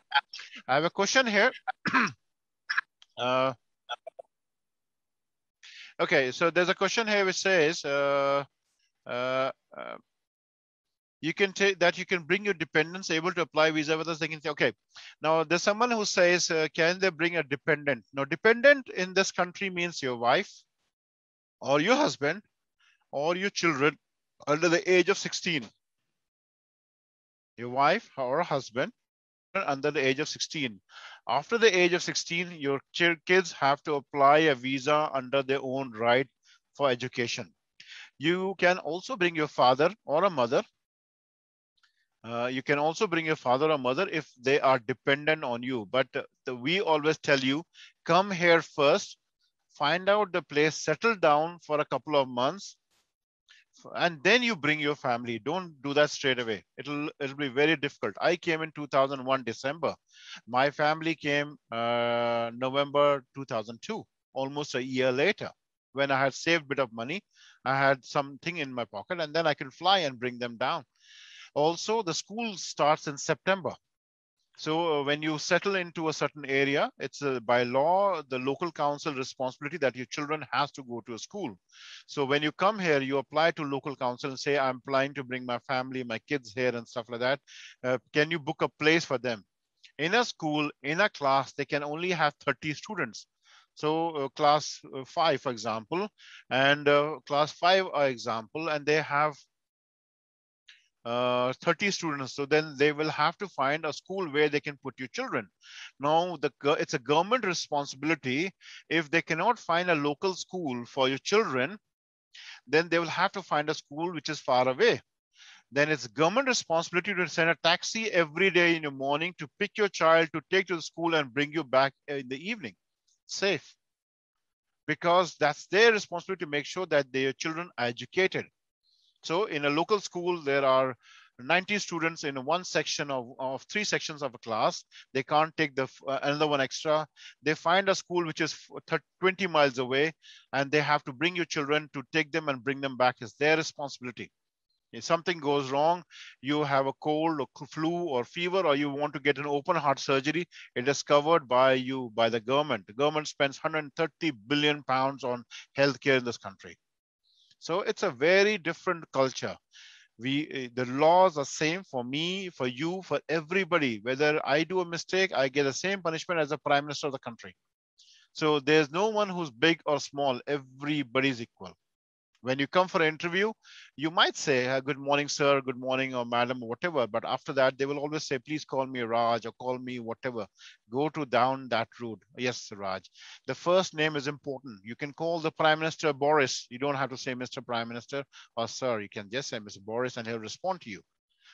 I have a question here. Okay, so there's a question here which says, you can take that you can bring your dependents able to apply visa with us. They can say, okay, now there's someone who says, can they bring a dependent? Now, dependent in this country means your wife or your husband or your children under the age of 16. Your wife or husband under the age of 16. After the age of 16, your kids have to apply a visa under their own right for education. You can also bring your father or a mother. You can also bring your father or mother if they are dependent on you. But we always tell you, come here first, find out the place, settle down for a couple of months, and then you bring your family. Don't do that straight away. It'll be very difficult. I came in 2001 December. My family came November 2002, almost a year later. When I had saved a bit of money, I had something in my pocket, and then I can fly and bring them down. Also, the school starts in September. So when you settle into a certain area, it's by law, the local council responsibility that your children has to go to a school. So when you come here, you apply to local council and say, I'm applying to bring my family, my kids here and stuff like that. Can you book a place for them? In a school, in a class, they can only have 30 students. So class 5, for example, and class 5, example, and they have 30 students. So then they will have to find a school where they can put your children. Now, it's a government responsibility. If they cannot find a local school for your children, then they will have to find a school which is far away. Then it's government responsibility to send a taxi every day in the morning to pick your child, to take to the school and bring you back in the evening, safe. Because that's their responsibility to make sure that their children are educated. So in a local school, there are 90 students in one section of 3 sections of a class. They can't take the another one extra. They find a school which is 20 miles away, and they have to bring your children to take them and bring them back. It's their responsibility. If something goes wrong, you have a cold or flu or fever, or you want to get an open heart surgery, it is covered by you, by the government. The government spends 130 billion pounds on healthcare in this country. So it's a very different culture. The laws are same for me, for you, for everybody. Whether I do a mistake, I get the same punishment as the Prime Minister of the country. So there's no one who's big or small. Everybody's equal. When you come for an interview, you might say, good morning, sir, good morning, or madam, or whatever. But after that, they will always say, please call me Raj or call me whatever. Go to down that route. Yes, Raj. The first name is important. You can call the Prime Minister Boris. You don't have to say Mr. Prime Minister or sir. You can just say Mr. Boris and he'll respond to you.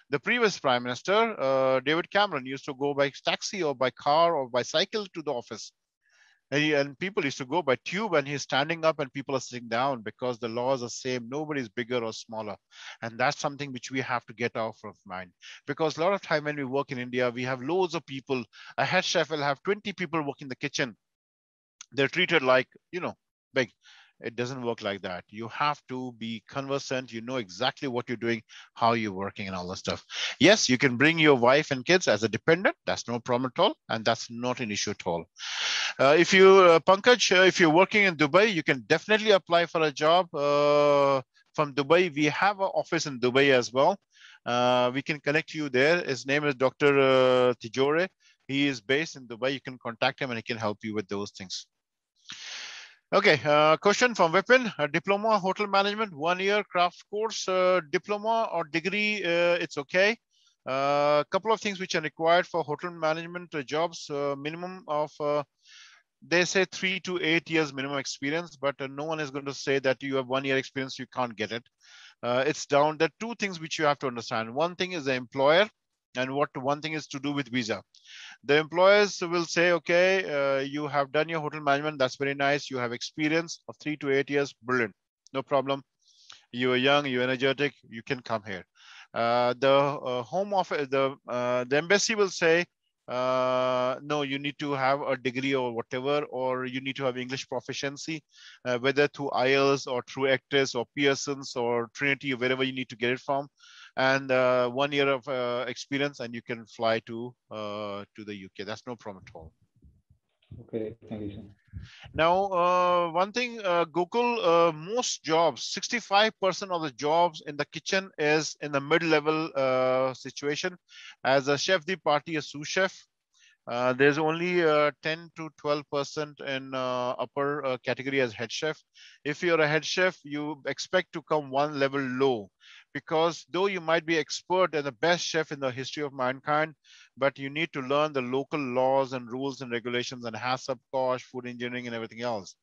The previous Prime Minister, David Cameron, used to go by taxi or by car or by cycle to the office. And people used to go by tube and he's standing up and people are sitting down because the laws are same. Nobody's bigger or smaller. And that's something which we have to get off of mind. Because a lot of time when we work in India, we have loads of people. A head chef will have 20 people work in the kitchen. They're treated like, big. It doesn't work like that. You have to be conversant. You know exactly what you're doing, how you're working and all that stuff. Yes, you can bring your wife and kids as a dependent. That's no problem at all. And that's not an issue at all. Pankaj, if you're working in Dubai, you can definitely apply for a job from Dubai. We have an office in Dubai as well. We can connect you there. His name is Dr. Tijore. He is based in Dubai. You can contact him and he can help you with those things. Okay, question from Vipin. Diploma, hotel management, 1 year craft course, diploma or degree, it's okay. A couple of things which are required for hotel management jobs, minimum of, they say 3 to 8 years minimum experience, but no one is going to say that you have 1 year experience, you can't get it. It's down. There are two things which you have to understand. One thing is the employer and one thing is to do with visa. The employers will say, okay, you have done your hotel management. That's very nice. You have experience of 3 to 8 years. Brilliant. No problem. You are young, you're energetic. You can come here. The home office, the embassy will say, no, you need to have a degree or whatever, or you need to have English proficiency, whether through IELTS or through ACTRIS or Pearson's or Trinity or wherever you need to get it from. And 1 year of experience, and you can fly to the UK. That's no problem at all. Okay, thank you, sir. Now, one thing, Google, most jobs, 65% of the jobs in the kitchen is in the mid-level situation. As a chef de partie, a sous chef, there's only 10 to 12% in upper category as head chef. If you're a head chef, you expect to come one level low, because though you might be expert and the best chef in the history of mankind, but you need to learn the local laws and rules and regulations and HACCP, COSH, food engineering and everything else.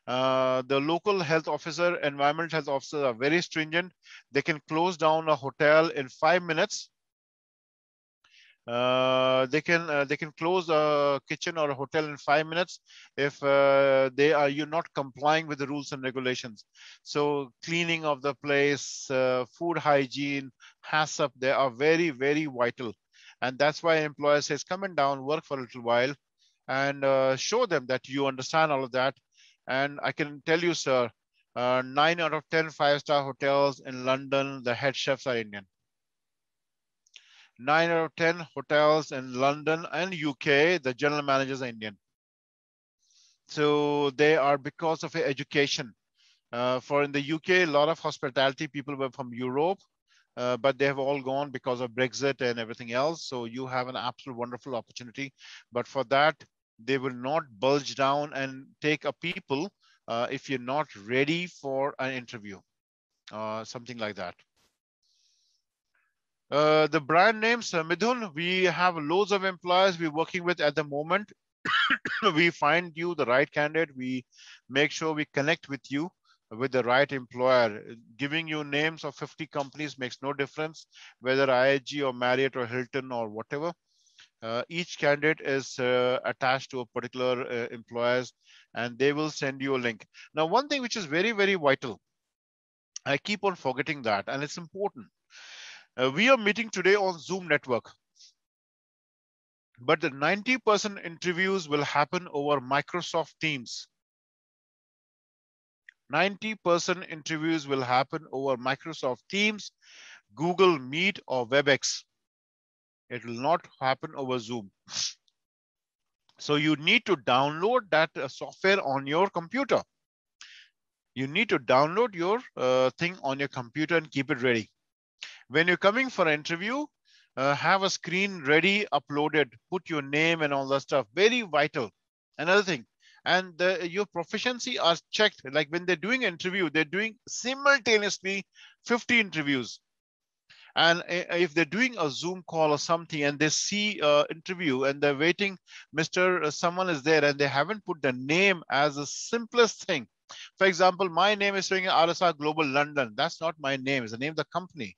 The local health officer, environmental health officers are very stringent. They can close down a hotel in 5 minutes. They can close a kitchen or a hotel in 5 minutes if you're not complying with the rules and regulations. So cleaning of the place, food hygiene, HACCP, they are very, very vital. And that's why employer says, come and down, work for a little while and show them that you understand all of that. And I can tell you, sir, 9 out of 10 5-star hotels in London, the head chefs are Indian. 9 out of 10 hotels in London and UK, the general managers are Indian. So they are because of education. For in the UK, a lot of hospitality people were from Europe, but they have all gone because of Brexit and everything else. So you have an absolute wonderful opportunity. But for that, they will not bulge down and take a people if you're not ready for an interview, something like that. The brand names, Midhun, we have loads of employers we're working with at the moment. We find you the right candidate. We make sure we connect with you with the right employer. Giving you names of 50 companies makes no difference, whether IHG or Marriott or Hilton or whatever. Each candidate is attached to a particular employers, and they will send you a link. Now, one thing which is very, very vital, I keep on forgetting that, and it's important. We are meeting today on Zoom network, but the 90% interviews will happen over Microsoft Teams. 90% interviews will happen over Microsoft Teams, Google Meet or WebEx. It will not happen over Zoom. So you need to download that software on your computer. You need to download your thing on your computer and keep it ready. When you're coming for an interview, have a screen ready, uploaded, put your name and all that stuff. Very vital. Another thing, and your proficiency are checked. Like when they're doing an interview, they're doing simultaneously 50 interviews. And if they're doing a Zoom call or something and they see interview and they're waiting, someone is there and they haven't put the name as the simplest thing. For example, my name is showing RSR Global London. That's not my name, it's the name of the company.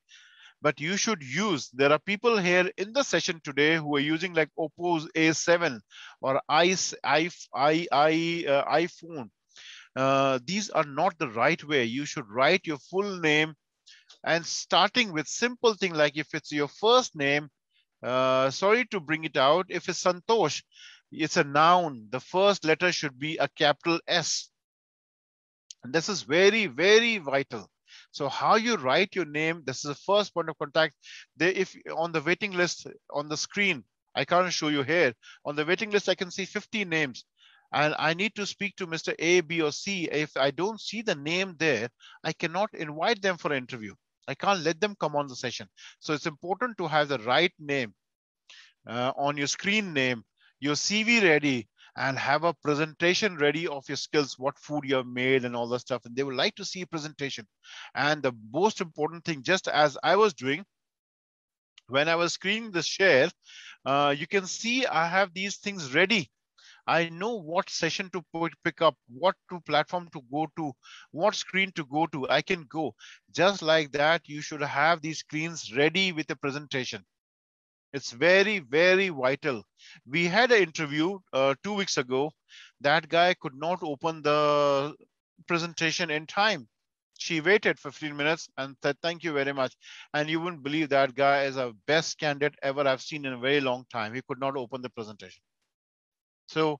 But you should use, there are people here in the session today who are using like Oppo's A7 or iPhone. These are not the right way. You should write your full name and starting with simple thing like if it's your first name, sorry to bring it out, if it's Santosh, it's a noun. The first letter should be a capital S. And this is very, very vital. So how you write your name, this is the first point of contact. If on the waiting list on the screen, I can't show you here. On the waiting list, I can see 50 names. And I need to speak to Mr. A, B, or C. If I don't see the name there, I cannot invite them for an interview. I can't let them come on the session. So it's important to have the right name on your screen name, your CV ready, and have a presentation ready of your skills, what food you have made and all that stuff. And they would like to see a presentation. And the most important thing, just as I was doing, when I was screening the share, you can see I have these things ready. I know what session to pick up, what platform to go to, what screen to go to. I can go. Just like that, you should have these screens ready with a presentation. It's very, very vital. We had an interview 2 weeks ago. That guy could not open the presentation in time. She waited 15 minutes and said, thank you very much. And you wouldn't believe that guy is the best candidate ever I've seen in a very long time. He could not open the presentation. So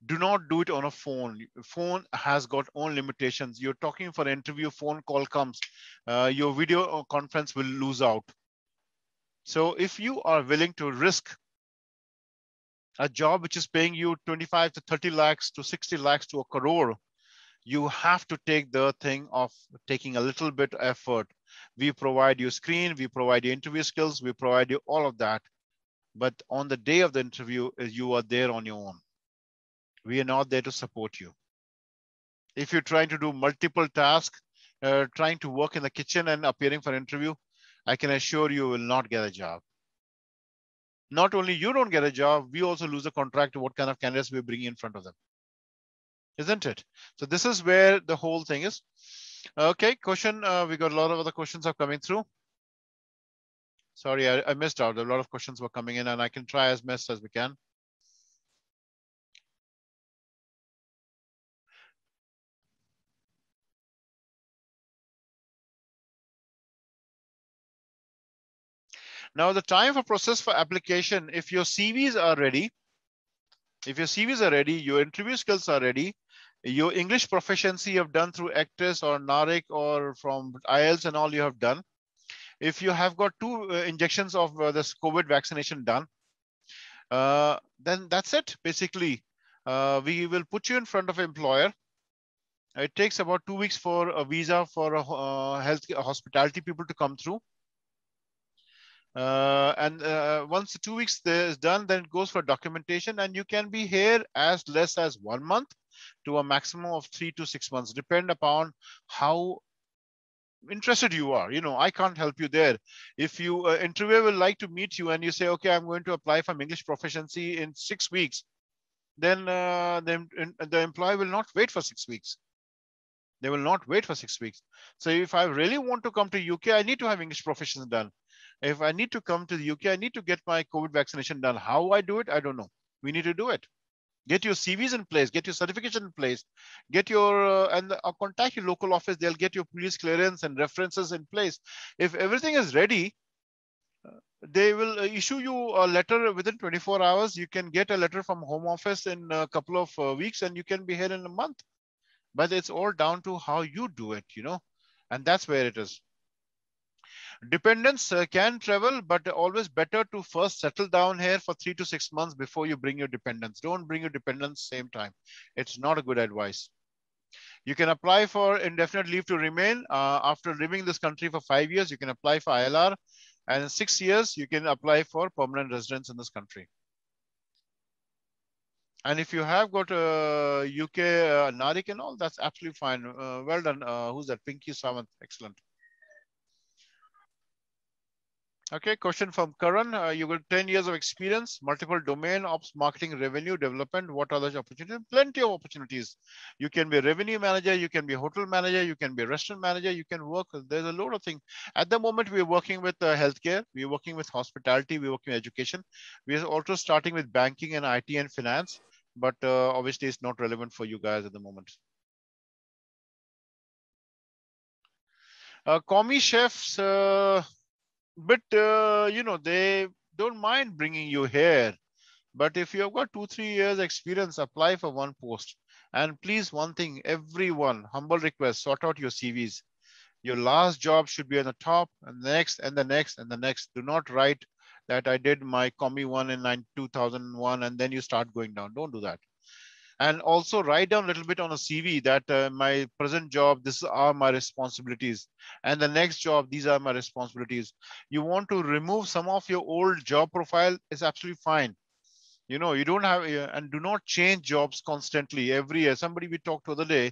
do not do it on a phone. Phone has got own limitations. You're talking for an interview, phone call comes, your video conference will lose out. So if you are willing to risk a job which is paying you 25 to 30 lakhs to 60 lakhs to a crore, you have to take the thing of taking a little bit effort. We provide you screen, we provide you interview skills, we provide you all of that. But on the day of the interview, you are there on your own. We are not there to support you. If you're trying to do multiple tasks, trying to work in the kitchen and appearing for an interview, I can assure you will not get a job. Not only you don't get a job, we also lose a contract to what kind of candidates we're bringing in front of them. Isn't it? So this is where the whole thing is. Okay, question. We got a lot of other questions are coming through. Sorry, I missed out. A lot of questions were coming in and I can try as best as we can. Now the time for process for application, if your CVs are ready, your interview skills are ready, your English proficiency you have done through ACTIS or NARIC or from IELTS and all you have done. If you have got 2 injections of this COVID vaccination done, then that's it. Basically, we will put you in front of an employer. It takes about 2 weeks for a visa for a hospitality people to come through. Once the 2 weeks is done, then it goes for documentation, and you can be here as less as 1 month to a maximum of 3 to 6 months, depend upon how interested you are. You know, I can't help you there. If you interviewer will like to meet you and you say, okay, I'm going to apply for English proficiency in 6 weeks, then the employer will not wait for 6 weeks. They will not wait for 6 weeks. So if I really want to come to UK, I need to have English proficiency done. If I need to come to the UK, I need to get my COVID vaccination done. How I do it, I don't know. We need to do it. Get your CVs in place, get your certification in place, get your, contact your local office. They'll get your police clearance and references in place. If everything is ready, they will issue you a letter within 24 hours. You can get a letter from Home Office in a couple of weeks and you can be here in a month. But it's all down to how you do it, you know, and that's where it is. Dependents can travel, but always better to first settle down here for 3 to 6 months before you bring your dependents. Don't bring your dependents same time. It's not a good advice. You can apply for indefinite leave to remain. After living in this country for 5 years, you can apply for ILR. And in 6 years, you can apply for permanent residence in this country. And if you have got UK NARIC and all, that's absolutely fine. Well done. Who's that? Pinky Samant. Excellent. Okay, question from Karan. You got 10 years of experience, multiple domain ops, marketing, revenue, development. What other opportunities? Plenty of opportunities. You can be a revenue manager, you can be a hotel manager, you can be a restaurant manager, you can work. There's a load of things. At the moment, we're working with healthcare, we're working with hospitality, we're working with education. We're also starting with banking and IT and finance, but obviously it's not relevant for you guys at the moment. Commie chefs, but you know, they don't mind bringing you here. But if you've got 2-3 years experience, apply for one post. And please, one thing, everyone, humble request, sort out your CVs. Your last job should be on the top, and the next, and the next, and the next. Do not write that I did my commie one in 2001, and then you start going down. Don't do that. And also write down a little bit on a CV that my present job, these are my responsibilities. And the next job, these are my responsibilities. You want to remove some of your old job profile, is absolutely fine. You know, you don't have, and do not change jobs constantly every year. Somebody we talked the other day,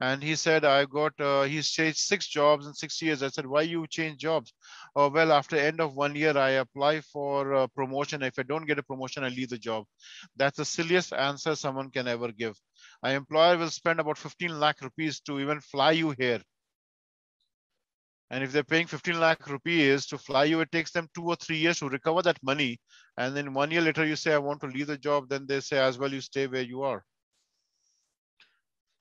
and he said, I got, he's changed 6 jobs in 6 years. I said, why you change jobs? Oh, well, after end of 1 year, I apply for a promotion. If I don't get a promotion, I leave the job. That's the silliest answer someone can ever give. An employer will spend about 15 lakh rupees to even fly you here. And if they're paying 15 lakh rupees to fly you, it takes them 2 or 3 years to recover that money. And then 1 year later, you say, I want to leave the job. Then they say, as well, you stay where you are.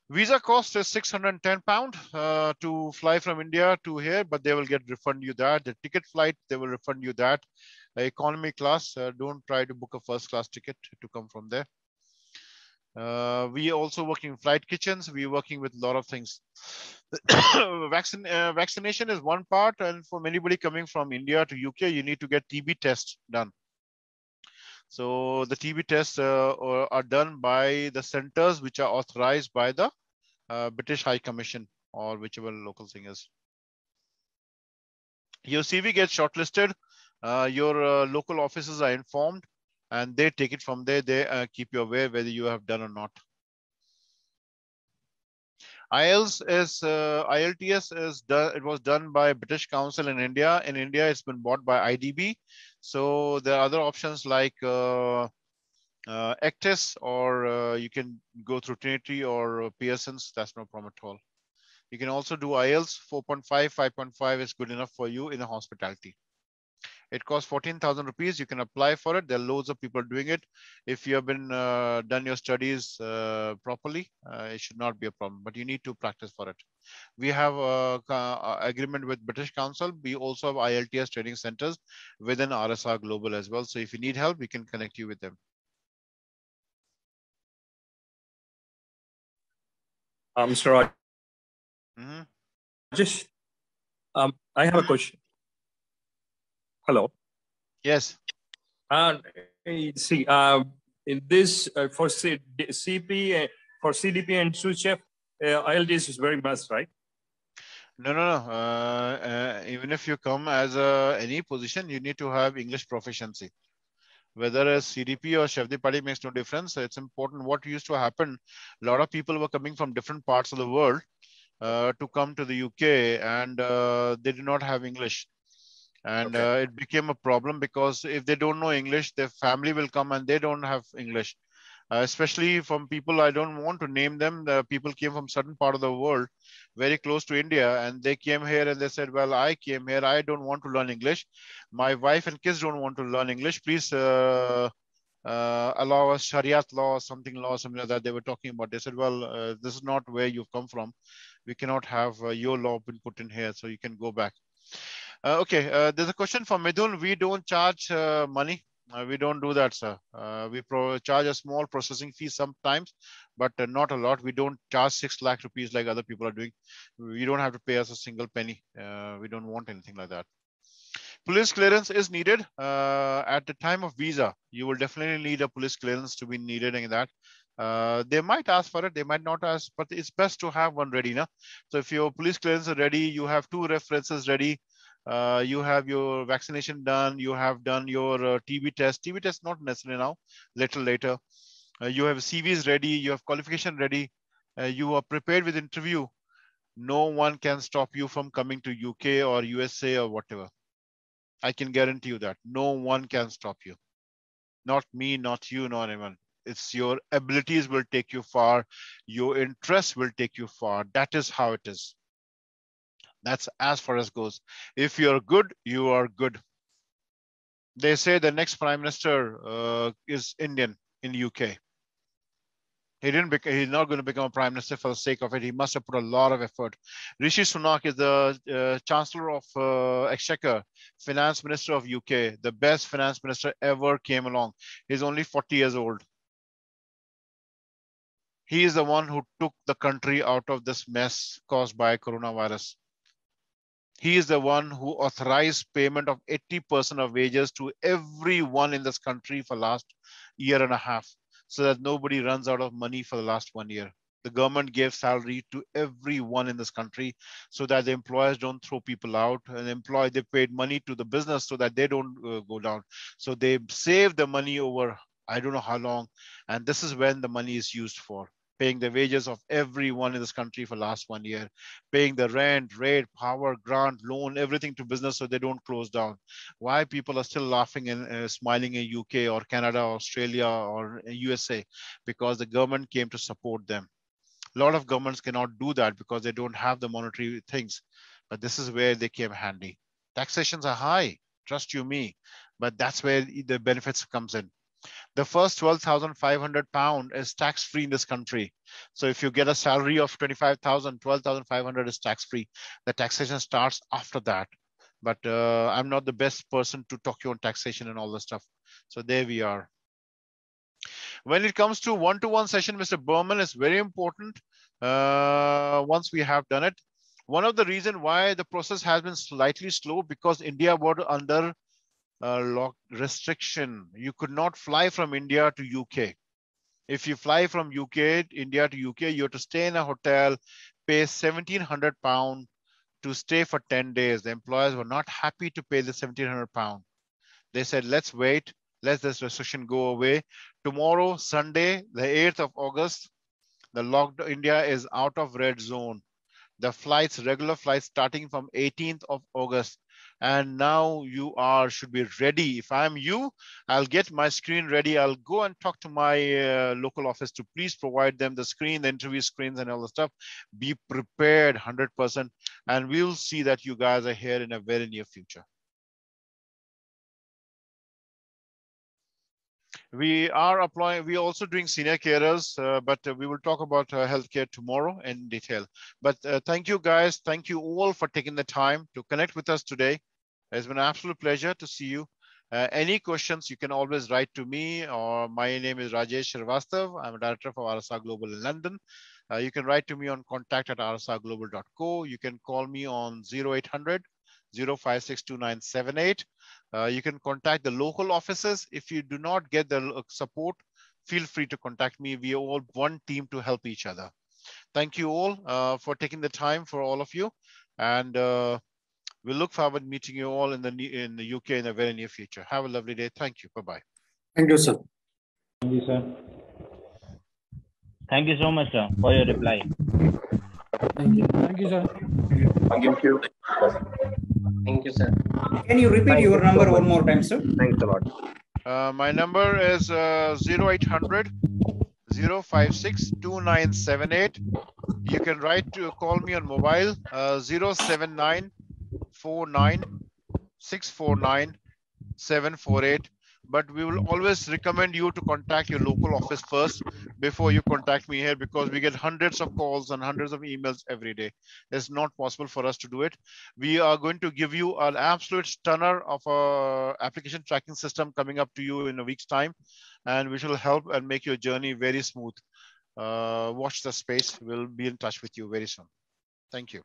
Visa cost is £610 to fly from India to here, but they will refund you that. The ticket flight, they will refund you that. Economy class, don't try to book a first class ticket to come from there. We also working in flight kitchens. We're working with a lot of things. Vaccination is one part, and for anybody coming from India to UK, you need to get TB tests done. So the TB tests are done by the centers which are authorized by the British High Commission or whichever local thing is. Your CV gets shortlisted. Your local offices are informed, and they take it from there. They keep you aware whether you have done or not. IELTS is IELTS is done. It was done by British Council in India. In India, it's been bought by IDB. So there are other options like Actis, or you can go through Trinity or Pearson's. That's no problem at all. You can also do IELTS 4.5, 5.5 is good enough for you in a hospitality. It costs 14,000 rupees. You can apply for it. There are loads of people doing it. If you have been done your studies properly, it should not be a problem, but you need to practice for it. We have a agreement with British Council. We also have IELTS training centers within RSR Global as well. So if you need help, we can connect you with them. Mr. Raj. Mm-hmm. Just, I have a question. Hello. Yes. See, in this for CP, for CDP and sous chef, IELTS is very must, right? No. Even if you come as any position, you need to have English proficiency. Whether as CDP or chef de partie makes no difference. It's important. What used to happen, a lot of people were coming from different parts of the world to come to the UK, and they did not have English. And it became a problem because if they don't know English, their family will come and they don't have English. Especially from people, I don't want to name them. The people came from certain part of the world, very close to India, and they came here and they said, well, I came here, I don't want to learn English. My wife and kids don't want to learn English. Please allow us Shariat law, something like that they were talking about. They said, well, this is not where you've come from. We cannot have your law been put in here, so you can go back. Okay, there's a question from Midun. We don't charge money. We don't do that, sir. We charge a small processing fee sometimes, but not a lot. We don't charge 6 lakh rupees like other people are doing. You don't have to pay us a single penny. We don't want anything like that. Police clearance is needed at the time of visa. You will definitely need a police clearance to be needed in that. They might ask for it, they might not ask, but it's best to have one ready. No? So if your police clearance is ready, you have 2 references ready. You have your vaccination done, you have done your TB test. TB test not necessary now, little later. You have CVs ready, you have qualification ready, you are prepared with interview, no one can stop you from coming to UK or USA or whatever. I can guarantee you that. No one can stop you. Not me, not you, not anyone. It's your abilities will take you far. Your interest will take you far. That is how it is. That's as far as goes. If you're good, you are good. They say the next prime minister is Indian in UK. He's not going to become a prime minister for the sake of it. He must have put a lot of effort. Rishi Sunak is the Chancellor of Exchequer, Finance Minister of UK. The best finance minister ever came along. He's only 40 years old. He is the one who took the country out of this mess caused by coronavirus. He is the one who authorized payment of 80% of wages to everyone in this country for last year and a half, so that nobody runs out of money for the last 1 year. The government gave salary to everyone in this country so that the employers don't throw people out, and they paid money to the business so that they don't go down. So they save the money over, I don't know how long. And this is when the money is used for paying the wages of everyone in this country for last 1 year, paying the rent, rate, power, grant, loan, everything to business so they don't close down. Why people are still laughing and smiling in UK or Canada, or Australia or USA? Because the government came to support them. A lot of governments cannot do that because they don't have the monetary things. But this is where they came handy. Taxations are high, trust you me, but that's where the benefits comes in. The first 12,500 pound is tax-free in this country. So if you get a salary of 25,000, 12,500 is tax-free. The taxation starts after that. But I'm not the best person to talk you on taxation and all this stuff. So there we are. When it comes to one-to-one session, Mr. Berman, is very important. Once we have done it, one of the reasons why the process has been slightly slow, because India was under restriction. You could not fly from India to UK. If you fly from India to UK, you have to stay in a hotel, pay 1,700 pounds to stay for 10 days. The employers were not happy to pay the 1,700 pounds. They said, let's wait, let this restriction go away. Tomorrow, Sunday, the 8th of August, the lockdown, India is out of red zone. The flights, regular flights starting from 18th of August. And now you should be ready. If I'm you, I'll get my screen ready. I'll go and talk to my local office to please provide them the screen, the interview screens and all the stuff. Be prepared 100%. And we'll see that you guys are here in a very near future. We are applying, we are also doing senior carers, but we will talk about healthcare tomorrow in detail. But thank you guys. Thank you all for taking the time to connect with us today. It's been an absolute pleasure to see you. Any questions, you can always write to me, or my name is Rajesh Srivastav. I'm a director for RSR Global in London. You can write to me on contact@rsrglobal.co. You can call me on 0800 056 2978. You can contact the local offices. If you do not get the support, feel free to contact me. We are all one team to help each other. Thank you all for taking the time, for all of you. And we look forward to meeting you all in the UK in the very near future. Have a lovely day. Thank you. Bye-bye. Thank you, sir. Thank you, sir. Thank you so much, sir, for your reply. Thank you. Thank you, sir. Thank you. Thank you, sir. Can you repeat Thank your you number so one much. more time, sir? Thanks a lot. My number is 0800 056 2978. You can call me on mobile 079 49 649 748. But we will always recommend you to contact your local office first before you contact me here, because we get hundreds of calls and hundreds of emails every day. It's not possible for us to do it. We are going to give you an absolute stunner of a application tracking system coming up to you in a week's time, and which will help and make your journey very smooth. Watch the space. We'll be in touch with you very soon. Thank you.